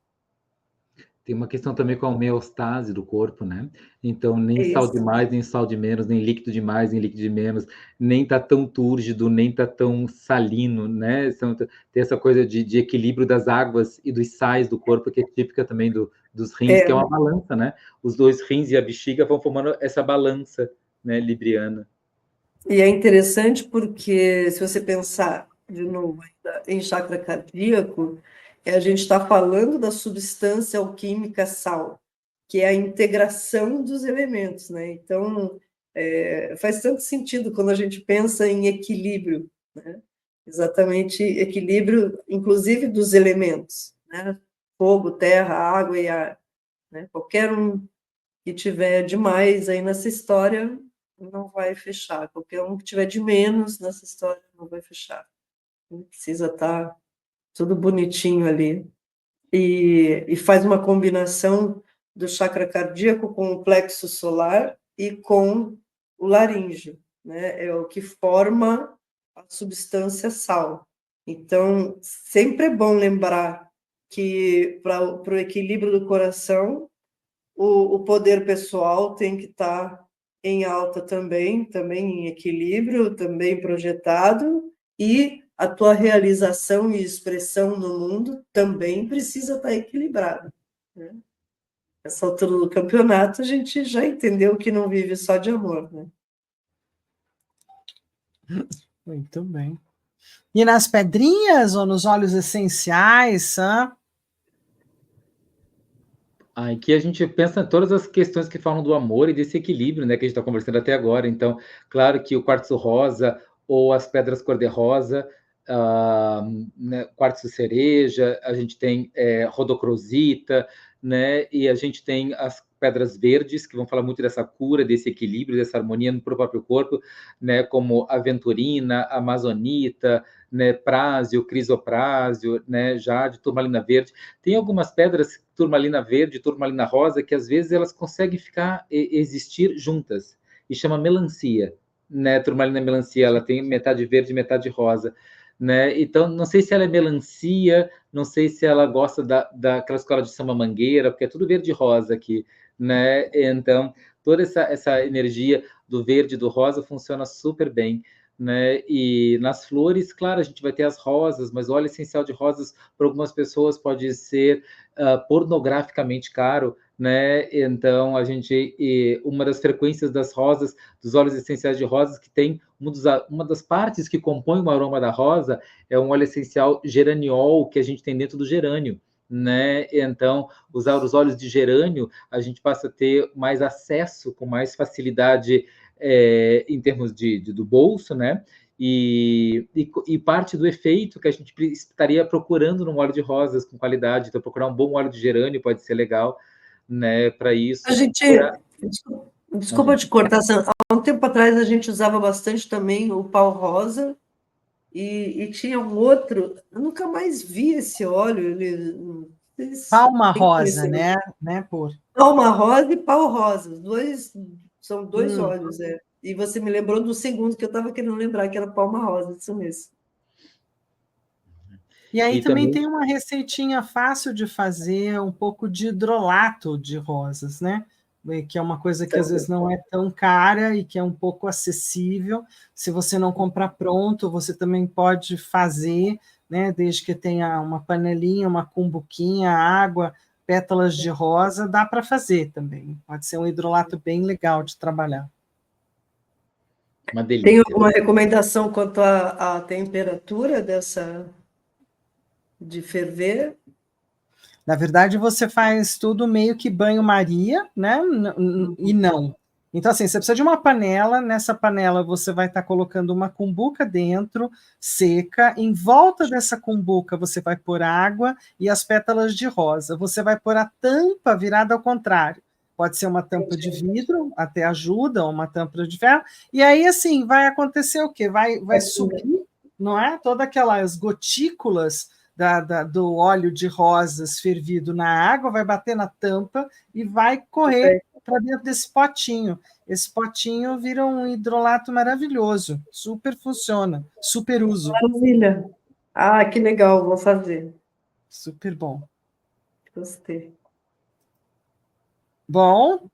Tem uma questão também com a homeostase do corpo, né? Então, nem sal Isso. de mais, nem sal de menos, nem líquido de mais, nem líquido de menos, nem tá tão túrgido, nem tá tão salino, né? Tem essa coisa de equilíbrio das águas e dos sais do corpo, que é típica também dos rins, que é uma balança, né? Os 2 rins e a bexiga vão formando essa balança, né, libriana. E é interessante porque, se você pensar, de novo, em chakra cardíaco, a gente está falando da substância alquímica sal, que é a integração dos elementos, né? Então, faz tanto sentido quando a gente pensa em equilíbrio, né? Exatamente, equilíbrio, inclusive, dos elementos, né? Fogo, terra, água e ar, né? Qualquer um que tiver demais aí nessa história não vai fechar. Qualquer um que tiver de menos nessa história não vai fechar. Precisa estar tudo bonitinho ali. E faz uma combinação do chakra cardíaco com o plexo solar e com o laríngeo, né? É o que forma a substância sal. Então, sempre é bom lembrar que para o equilíbrio do coração, o poder pessoal tem que estar em alta também em equilíbrio, também projetado, e a tua realização e expressão no mundo também precisa estar equilibrada, né? Nessa altura do campeonato, a gente já entendeu que não vive só de amor, né? Muito bem. E nas pedrinhas ou nos óleos essenciais, Aqui a gente pensa em todas as questões que falam do amor e desse equilíbrio, né, que a gente está conversando até agora. Então, claro que o quartzo rosa ou as pedras cor-de-rosa, né, quartzo cereja, a gente tem rodocrosita, né, e a gente tem pedras verdes, que vão falar muito dessa cura, desse equilíbrio, dessa harmonia no próprio corpo, né, como aventurina, amazonita, né, prásio, crisoprásio, né, jade, turmalina verde. Tem algumas pedras, turmalina verde, turmalina rosa, que às vezes elas conseguem existir juntas, e chama melancia, né, turmalina melancia, ela tem metade verde e metade rosa, né, então não sei se ela é melancia, não sei se ela gosta daquela escola de samba mangueira, porque é tudo verde e rosa aqui, né, então toda essa energia do verde e do rosa funciona super bem, né? E nas flores, claro, a gente vai ter as rosas, mas o óleo essencial de rosas para algumas pessoas pode ser pornograficamente caro, né? Então uma das frequências das rosas, dos óleos essenciais de rosas, que tem uma das partes que compõe o aroma da rosa é um óleo essencial geraniol que a gente tem dentro do gerânio. Né? Então, usar os óleos de gerânio, a gente passa a ter mais acesso, com mais facilidade em termos do bolso, né? E parte do efeito que a gente estaria procurando num óleo de rosas com qualidade. Então, procurar um bom óleo de gerânio pode ser legal, né? Para isso. A gente. Desculpa te cortar, há um tempo atrás a gente usava bastante também o pau rosa. E tinha um outro, eu nunca mais vi esse óleo. Palma rosa, né? Por Palma rosa e pau rosa, os dois são dois óleos, E você me lembrou do segundo que eu estava querendo lembrar, que era palma rosa, isso mesmo. E aí também tem uma receitinha fácil de fazer, um pouco de hidrolato de rosas, né? Que é uma coisa que às vezes não é tão cara e que é um pouco acessível. Se você não comprar pronto, você também pode fazer, né? Desde que tenha uma panelinha, uma cumbuquinha, água, pétalas de rosa, dá para fazer também. Pode ser um hidrolato bem legal de trabalhar. Uma delícia. Tem alguma recomendação quanto à temperatura de ferver? Na verdade, você faz tudo meio que banho-maria, né? E não. Então, assim, você precisa de uma panela. Nessa panela, você vai estar colocando uma cumbuca dentro, seca. Em volta dessa cumbuca, você vai pôr água e as pétalas de rosa. Você vai pôr a tampa virada ao contrário. Pode ser uma tampa de vidro, até ajuda, ou uma tampa de ferro. E aí, assim, vai acontecer o quê? Vai subir, não é? Todas aquelas gotículas do óleo de rosas fervido na água, vai bater na tampa e vai correr para dentro desse potinho. Esse potinho vira um hidrolato maravilhoso, super funciona, super uso. Maravilha! Ah, que legal, vou fazer. Super bom. Gostei. Bom,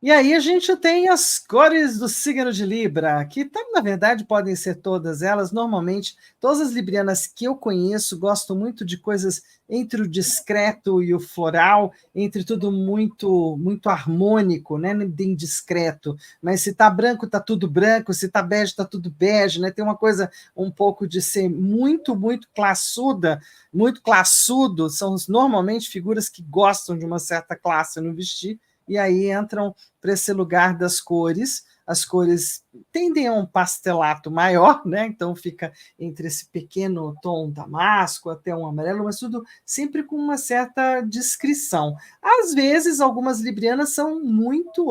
e aí a gente tem as cores do signo de Libra, que na verdade podem ser todas elas. Normalmente, todas as librianas que eu conheço gostam muito de coisas entre o discreto e o floral, entre tudo muito muito harmônico, né? Bem discreto. Mas se tá branco, tá tudo branco, se tá bege, tá tudo bege, né? Tem uma coisa um pouco de ser muito, muito classuda, muito classudo. São normalmente figuras que gostam de uma certa classe no vestir, e aí entram para esse lugar das cores. As cores tendem a um pastelato maior, né? Então fica entre esse pequeno tom damasco até um amarelo, mas tudo sempre com uma certa discrição. Às vezes, algumas librianas são muito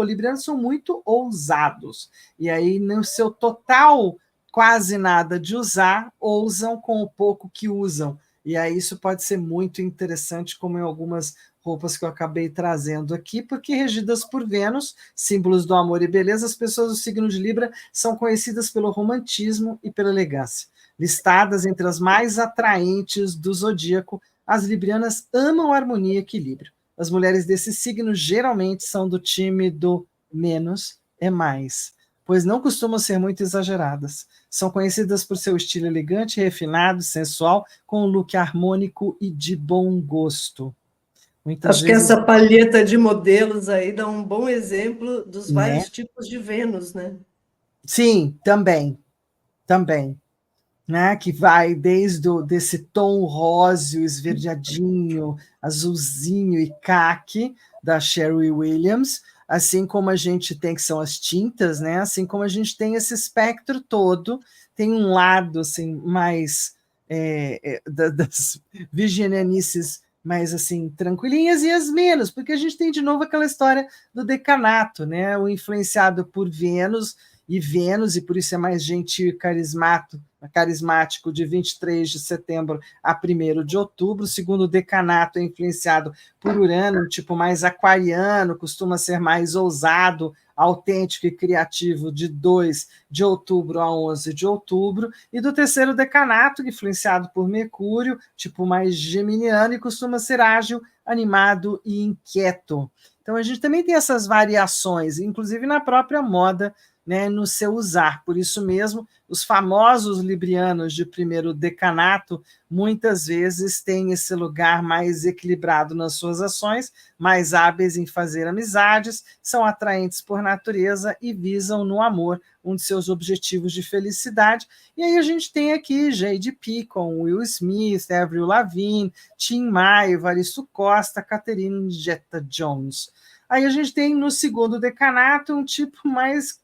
ousados, e aí no seu total quase nada de usar, ousam com o pouco que usam. E aí isso pode ser muito interessante, como em algumas roupas que eu acabei trazendo aqui, porque regidas por Vênus, símbolos do amor e beleza, as pessoas do signo de Libra são conhecidas pelo romantismo e pela elegância. Listadas entre as mais atraentes do zodíaco, as librianas amam harmonia e equilíbrio. As mulheres desse signo geralmente são do time do menos é mais, pois não costumam ser muito exageradas. São conhecidas por seu estilo elegante, refinado, sensual, com um look harmônico e de bom gosto. Acho que essa palheta de modelos aí dá um bom exemplo dos vários tipos de Vênus, né? Sim, também. Né? Que vai desde desse tom róseo, esverdeadinho, azulzinho e caque, da Sherry Williams, assim como a gente tem, que são as tintas, né? Assim como a gente tem esse espectro todo, tem um lado assim, mais das virginianices mais assim, tranquilinhas, e as menos, porque a gente tem de novo aquela história do decanato, né? O influenciado por Vênus, e por isso é mais gentil e carismático, de 23 de setembro a 1º de outubro. O segundo decanato é influenciado por Urano, um tipo mais aquariano, costuma ser mais ousado, autêntico e criativo, de 2 de outubro a 11 de outubro, e do terceiro decanato, influenciado por Mercúrio, tipo mais geminiano, e costuma ser ágil, animado e inquieto. Então a gente também tem essas variações, inclusive na própria moda, né, no seu usar. Por isso mesmo, os famosos librianos de 1º decanato muitas vezes têm esse lugar mais equilibrado nas suas ações, mais hábeis em fazer amizades, são atraentes por natureza e visam no amor um de seus objetivos de felicidade. E aí a gente tem aqui Jade Picon, Will Smith, Avril Lavigne, Tim Maia, Evaristo Costa, Catherine Zeta-Jones. Aí a gente tem no segundo decanato um tipo mais,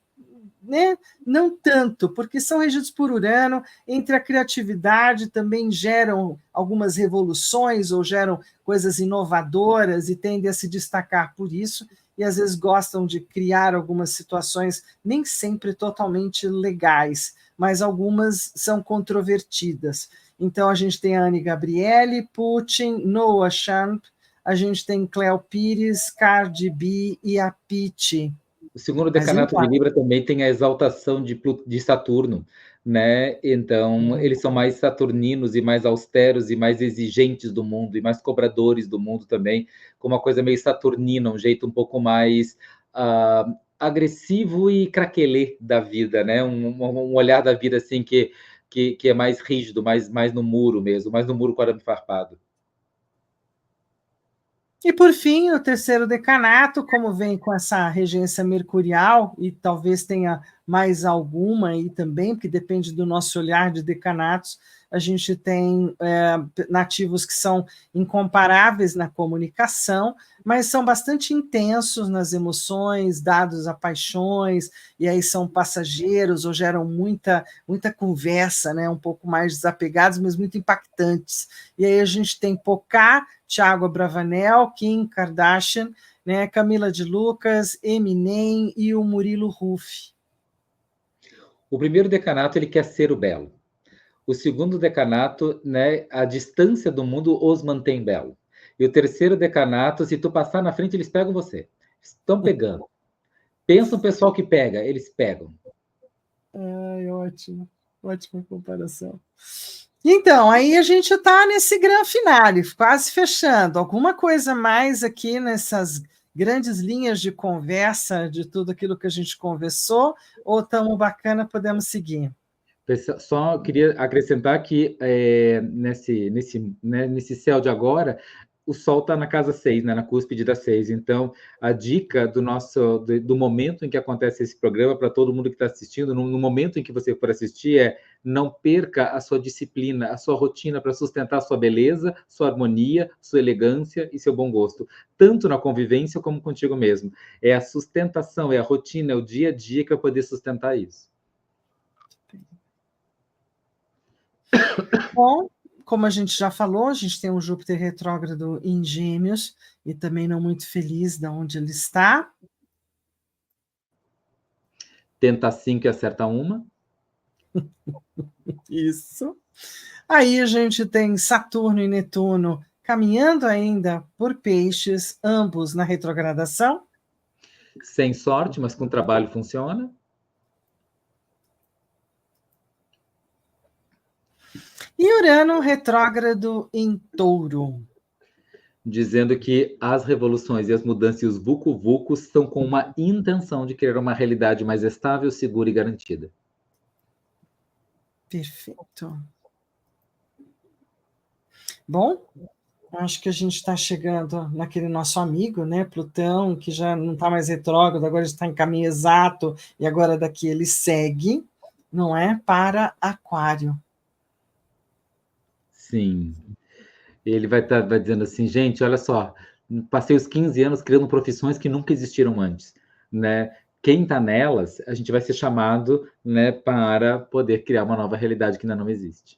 né? Não tanto, porque são regidos por Urano, entre a criatividade também geram algumas revoluções ou geram coisas inovadoras e tendem a se destacar por isso, e às vezes gostam de criar algumas situações nem sempre totalmente legais, mas algumas são controvertidas. Então a gente tem a Anne Gabriele, Putin, Noah Champ, a gente tem Cleo Pires, Cardi B e a Pitty. O segundo decanato de Libra também tem a exaltação de Saturno, né? Então, eles são mais saturninos e mais austeros e mais exigentes do mundo e mais cobradores do mundo também, com uma coisa meio saturnina, um jeito um pouco mais agressivo e craquelê da vida, né? Um olhar da vida assim que é mais rígido, mais no muro mesmo, mais no muro com arame farpado. E, por fim, o terceiro decanato, como vem com essa regência mercurial, e talvez tenha mais alguma aí também, porque depende do nosso olhar de decanatos, a gente tem nativos que são incomparáveis na comunicação, mas são bastante intensos nas emoções, dados a paixões, e aí são passageiros ou geram muita conversa, né? Um pouco mais desapegados, mas muito impactantes. E aí a gente tem Pocá, Thiago Abravanel, Kim Kardashian, né? Camila de Lucas, Eminem e o Murilo Ruff. O primeiro decanato, ele quer ser o belo. O segundo decanato, né, a distância do mundo os mantém belo. E o terceiro decanato, se tu passar na frente, eles pegam você. Estão pegando. Pensa um pessoal que pega, eles pegam. Ai, ótimo. Ótima comparação. Então, aí a gente está nesse grande finale, quase fechando. Alguma coisa mais aqui nessas grandes linhas de conversa de tudo aquilo que a gente conversou, ou estamos bacana, podemos seguir? Só queria acrescentar que nesse céu de agora, o Sol está na casa 6, né, na cúspide da 6. Então, a dica do momento em que acontece esse programa, para todo mundo que está assistindo, no momento em que você for assistir, não perca a sua disciplina, a sua rotina para sustentar a sua beleza, sua harmonia, sua elegância e seu bom gosto, tanto na convivência como contigo mesmo. É a sustentação, é a rotina, é o dia a dia que vai poder sustentar isso. Bom, como a gente já falou, a gente tem um Júpiter retrógrado em Gêmeos e também não muito feliz de onde ele está. Tenta 5 e acerta uma. Isso. Aí a gente tem Saturno e Netuno caminhando ainda por Peixes, ambos na retrogradação. Sem sorte, mas com trabalho funciona. E Urano retrógrado em Touro. Dizendo que as revoluções e as mudanças e os vucu-vucos são com uma intenção de criar uma realidade mais estável, segura e garantida. Perfeito. Bom, acho que a gente está chegando naquele nosso amigo, né, Plutão, que já não está mais retrógrado, agora está em caminho exato, e agora daqui ele segue, não é, para Aquário. Sim. Ele vai dizendo assim, gente, olha só, passei os 15 anos criando profissões que nunca existiram antes, né? Quem está nelas, a gente vai ser chamado, né, para poder criar uma nova realidade que ainda não existe.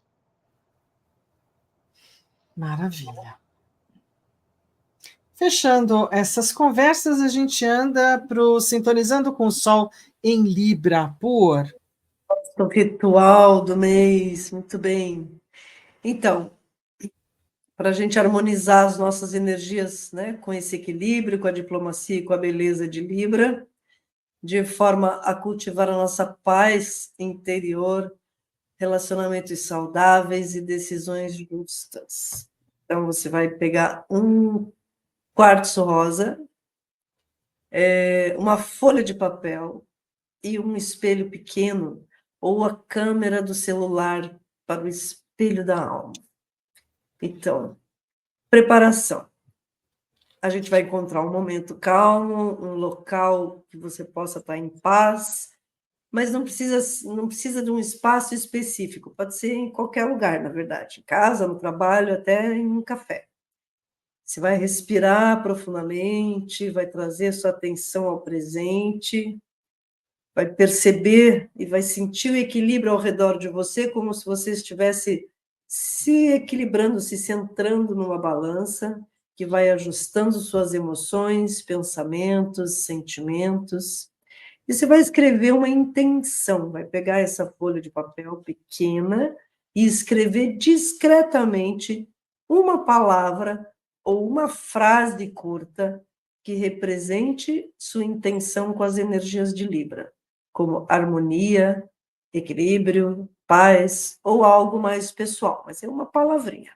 Maravilha. Fechando essas conversas, a gente anda para o Sintonizando com o Sol em Libra, por... O ritual do mês, muito bem. Então, para a gente harmonizar as nossas energias, né, com esse equilíbrio, com a diplomacia e com a beleza de Libra, de forma a cultivar a nossa paz interior, relacionamentos saudáveis e decisões justas. Então, você vai pegar um quartzo rosa, uma folha de papel e um espelho pequeno, ou a câmera do celular para o espelho da alma. Então, preparação. A gente vai encontrar um momento calmo, um local que você possa estar em paz, mas não precisa de um espaço específico, pode ser em qualquer lugar, na verdade, em casa, no trabalho, até em um café. Você vai respirar profundamente, vai trazer sua atenção ao presente, vai perceber e vai sentir o equilíbrio ao redor de você, como se você estivesse se equilibrando, se centrando numa balança, que vai ajustando suas emoções, pensamentos, sentimentos. E você vai escrever uma intenção, vai pegar essa folha de papel pequena e escrever discretamente uma palavra ou uma frase curta que represente sua intenção com as energias de Libra, como harmonia, equilíbrio, paz ou algo mais pessoal, mas é uma palavrinha.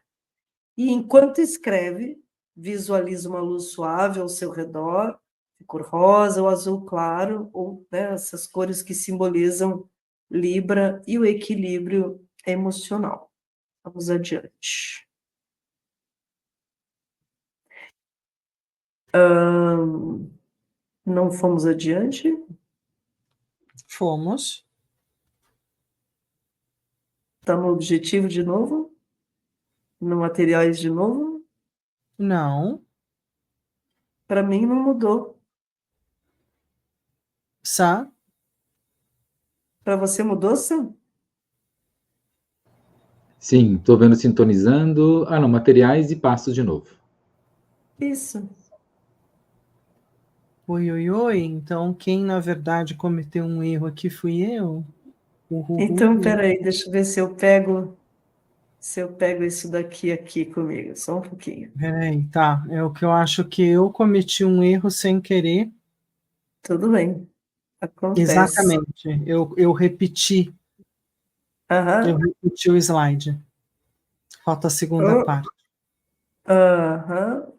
E enquanto escreve, visualiza uma luz suave ao seu redor, de cor rosa ou azul claro, ou né, essas cores que simbolizam Libra e o equilíbrio emocional. Vamos adiante. Não fomos adiante? Fomos. Está no objetivo de novo? No materiais de novo? Não. Para mim não mudou. Sá. Para você mudou, Sam? Sim, estou vendo sintonizando. Ah, não, materiais e passo de novo. Isso. Oi, oi, oi. Então, quem na verdade cometeu um erro aqui fui eu. Então, peraí, deixa eu ver se eu pego isso daqui aqui comigo, só um pouquinho. Peraí, tá. É o que eu acho que eu cometi um erro sem querer. Tudo bem, acontece. Exatamente. Eu repeti. Eu repeti o slide. Falta a segunda parte.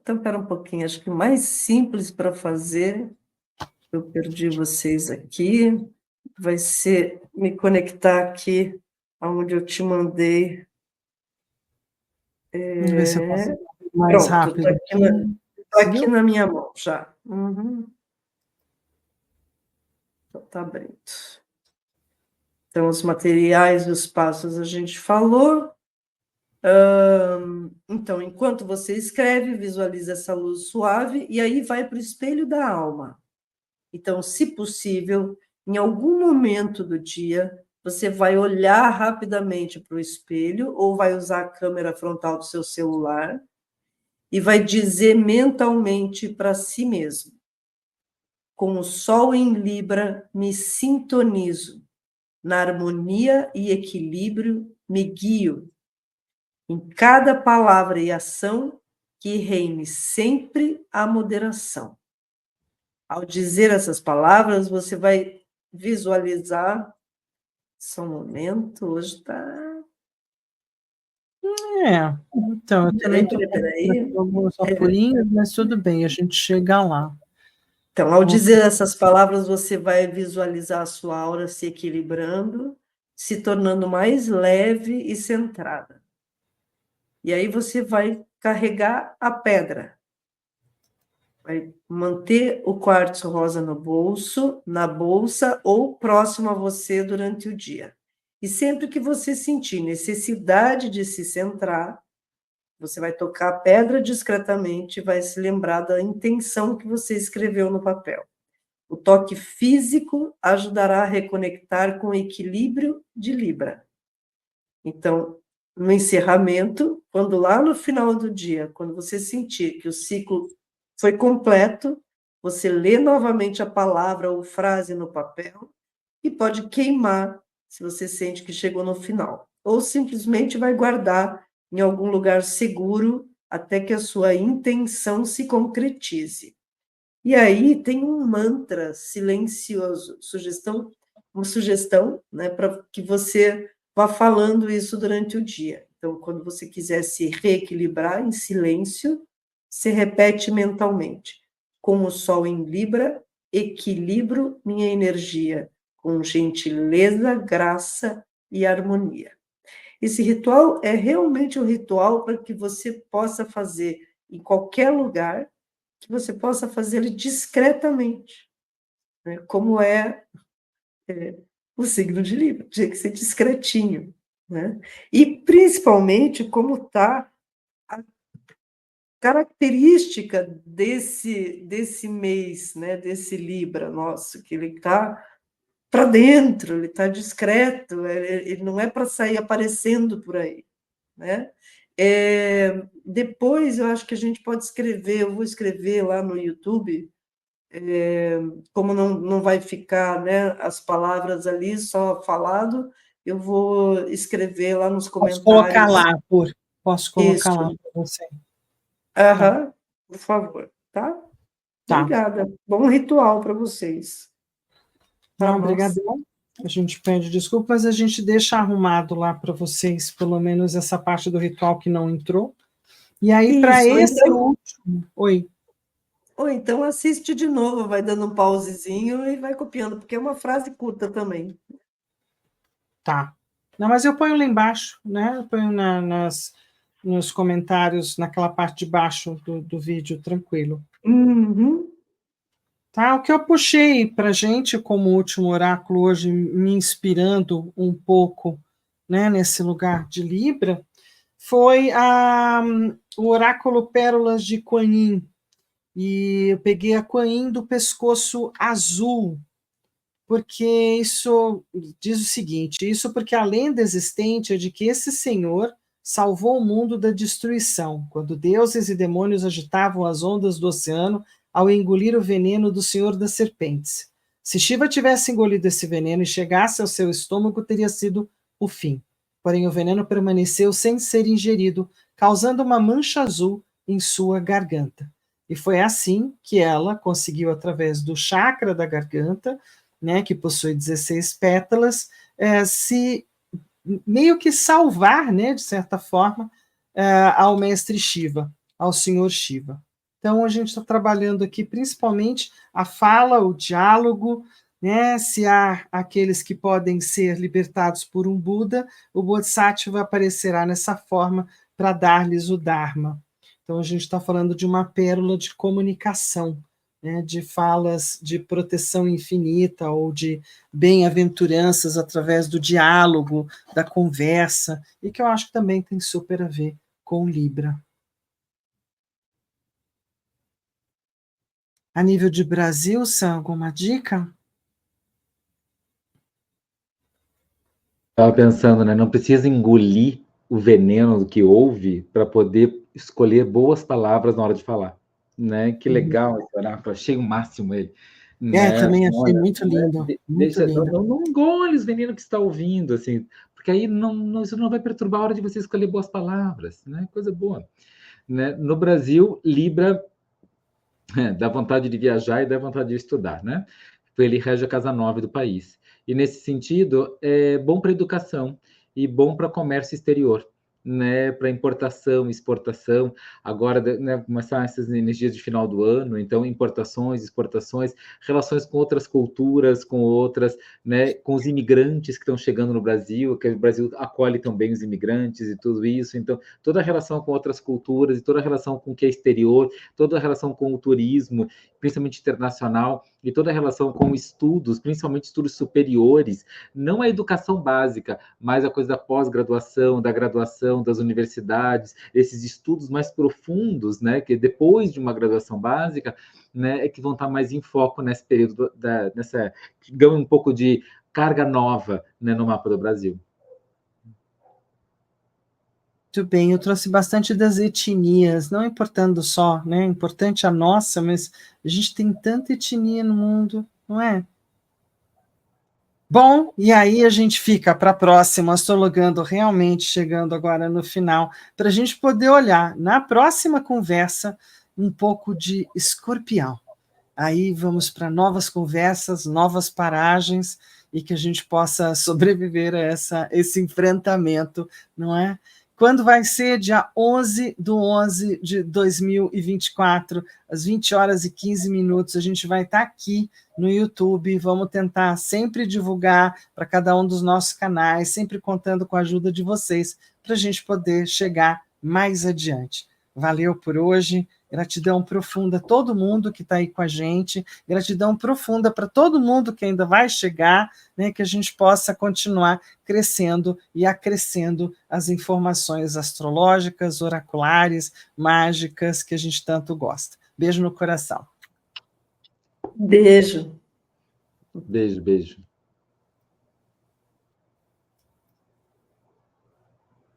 Então, espera um pouquinho, acho que o mais simples para fazer, eu perdi vocês aqui, vai ser me conectar aqui onde eu te mandei. Vamos ver se eu posso mais Pronto, rápido. está aqui na minha mão já. Então, está abrindo. Então, os materiais e os passos a gente falou. Então, enquanto você escreve, visualiza essa luz suave e aí vai para o espelho da alma. Então, se possível, em algum momento do dia, você vai olhar rapidamente para o espelho ou vai usar a câmera frontal do seu celular e vai dizer mentalmente para si mesmo: com o Sol em Libra, me sintonizo, na harmonia e equilíbrio me guio. Em cada palavra e ação, que reine sempre a moderação. Ao dizer essas palavras, você vai visualizar. Só um momento, hoje está. Então, eu também estou Peraí. com alguns apurinhos, mas tudo bem, a gente chega lá. Então, ao dizer essas palavras, você vai visualizar a sua aura se equilibrando, se tornando mais leve e centrada. E aí você vai carregar a pedra. Vai manter o quartzo rosa no bolso, na bolsa ou próximo a você durante o dia. E sempre que você sentir necessidade de se centrar, você vai tocar a pedra discretamente e vai se lembrar da intenção que você escreveu no papel. O toque físico ajudará a reconectar com o equilíbrio de Libra. Então, no encerramento, quando lá no final do dia, quando você sentir que o ciclo foi completo, você lê novamente a palavra ou frase no papel e pode queimar se você sente que chegou no final. Ou simplesmente vai guardar em algum lugar seguro até que a sua intenção se concretize. E aí tem um mantra silencioso, uma sugestão, né, para que você vá falando isso durante o dia. Então, quando você quiser se reequilibrar em silêncio, se repete mentalmente: com o Sol em Libra, equilibro minha energia com gentileza, graça e harmonia. Esse ritual é realmente um ritual para que você possa fazer em qualquer lugar, que você possa fazer ele discretamente, né? Como o signo de Libra, tinha que ser discretinho, né? E principalmente como está a característica desse mês, né? Desse Libra nosso, que ele está para dentro, ele está discreto, ele não é para sair aparecendo por aí, né? Depois eu acho que a gente pode escrever, eu vou escrever lá no YouTube, como não vai ficar, né, as palavras ali só falado, eu vou escrever lá nos Posso colocar comentários. lá, posso colocar lá Isso. para você. Tá. Aham, por favor, tá? Tá. Obrigada. Bom ritual para vocês. Para Não, nós. obrigadão. A gente pede desculpa, mas a gente deixa arrumado lá para vocês, pelo menos essa parte do ritual que não entrou. E aí, para Isso, esse último. Oi. ou então assiste de novo, vai dando um pausezinho e vai copiando, porque é uma frase curta também. Tá. Não, mas eu ponho lá embaixo, né? Eu ponho nos comentários, naquela parte de baixo do vídeo, tranquilo. Uhum. Tá? O que eu puxei para a gente como último oráculo hoje, me inspirando um pouco, né, nesse lugar de Libra, foi o oráculo Pérolas de Kuan Yin. E eu peguei a Kuan Yin do pescoço azul, porque isso diz o seguinte: isso porque a lenda existente é de que esse senhor salvou o mundo da destruição, quando deuses e demônios agitavam as ondas do oceano ao engolir o veneno do senhor das serpentes. Se Shiva tivesse engolido esse veneno e chegasse ao seu estômago, teria sido o fim. Porém, o veneno permaneceu sem ser ingerido, causando uma mancha azul em sua garganta. E foi assim que ela conseguiu, através do chakra da garganta, né, que possui 16 pétalas, se meio que salvar, né, de certa forma, ao mestre Shiva, ao senhor Shiva. Então, a gente está trabalhando aqui principalmente a fala, o diálogo, né, se há aqueles que podem ser libertados por um Buda, o Bodhisattva aparecerá nessa forma para dar-lhes o Dharma. Então, a gente está falando de uma pérola de comunicação, né, de falas de proteção infinita ou de bem-aventuranças através do diálogo, da conversa, e que eu acho que também tem super a ver com Libra. A nível de Brasil, Sam, alguma dica? Estava pensando, né? Não precisa engolir o veneno que houve para poder escolher boas palavras na hora de falar, né? Que legal esse oráculo, achei o máximo ele, né? Também Assim, achei olha, muito né? lindo, muito Deixa, lindo. não engole os venenos que está ouvindo, assim, porque aí isso não vai perturbar a hora de você escolher boas palavras, né? Coisa boa, né? No Brasil, Libra dá vontade de viajar e dá vontade de estudar, né? Ele rege a casa 9 do país. E nesse sentido, é bom para educação e bom para comércio exterior, né? Para importação, exportação. Agora, né, começar essas energias de final do ano, então importações, exportações, relações com outras culturas, com outras, né? Com os imigrantes que estão chegando no Brasil, que o Brasil acolhe também os imigrantes e tudo isso. Então, toda a relação com outras culturas e toda a relação com o que é exterior, toda a relação com o turismo, principalmente internacional, e toda a relação com estudos, principalmente estudos superiores, não a educação básica, mas a coisa da pós-graduação, da graduação, das universidades, esses estudos mais profundos, né, que depois de uma graduação básica, né, é que vão estar mais em foco nesse período, nessa, digamos, um pouco de carga nova, né, no mapa do Brasil. Muito bem, eu trouxe bastante das etnias, não importando só, né? Importante a nossa, mas a gente tem tanta etnia no mundo, não é? Bom, e aí a gente fica para a próxima, astrologando realmente, chegando agora no final, para a gente poder olhar na próxima conversa um pouco de Escorpião. Aí vamos para novas conversas, novas paragens, e que a gente possa sobreviver a esse enfrentamento, não é? Quando vai ser? Dia 11/11 de 2024, às 20h15, a gente vai estar aqui no YouTube, vamos tentar sempre divulgar para cada um dos nossos canais, sempre contando com a ajuda de vocês, para a gente poder chegar mais adiante. Valeu por hoje, gratidão profunda a todo mundo que está aí com a gente, gratidão profunda para todo mundo que ainda vai chegar, né, que a gente possa continuar crescendo e acrescendo as informações astrológicas, oraculares, mágicas, que a gente tanto gosta. Beijo no coração. Beijo. Beijo, beijo.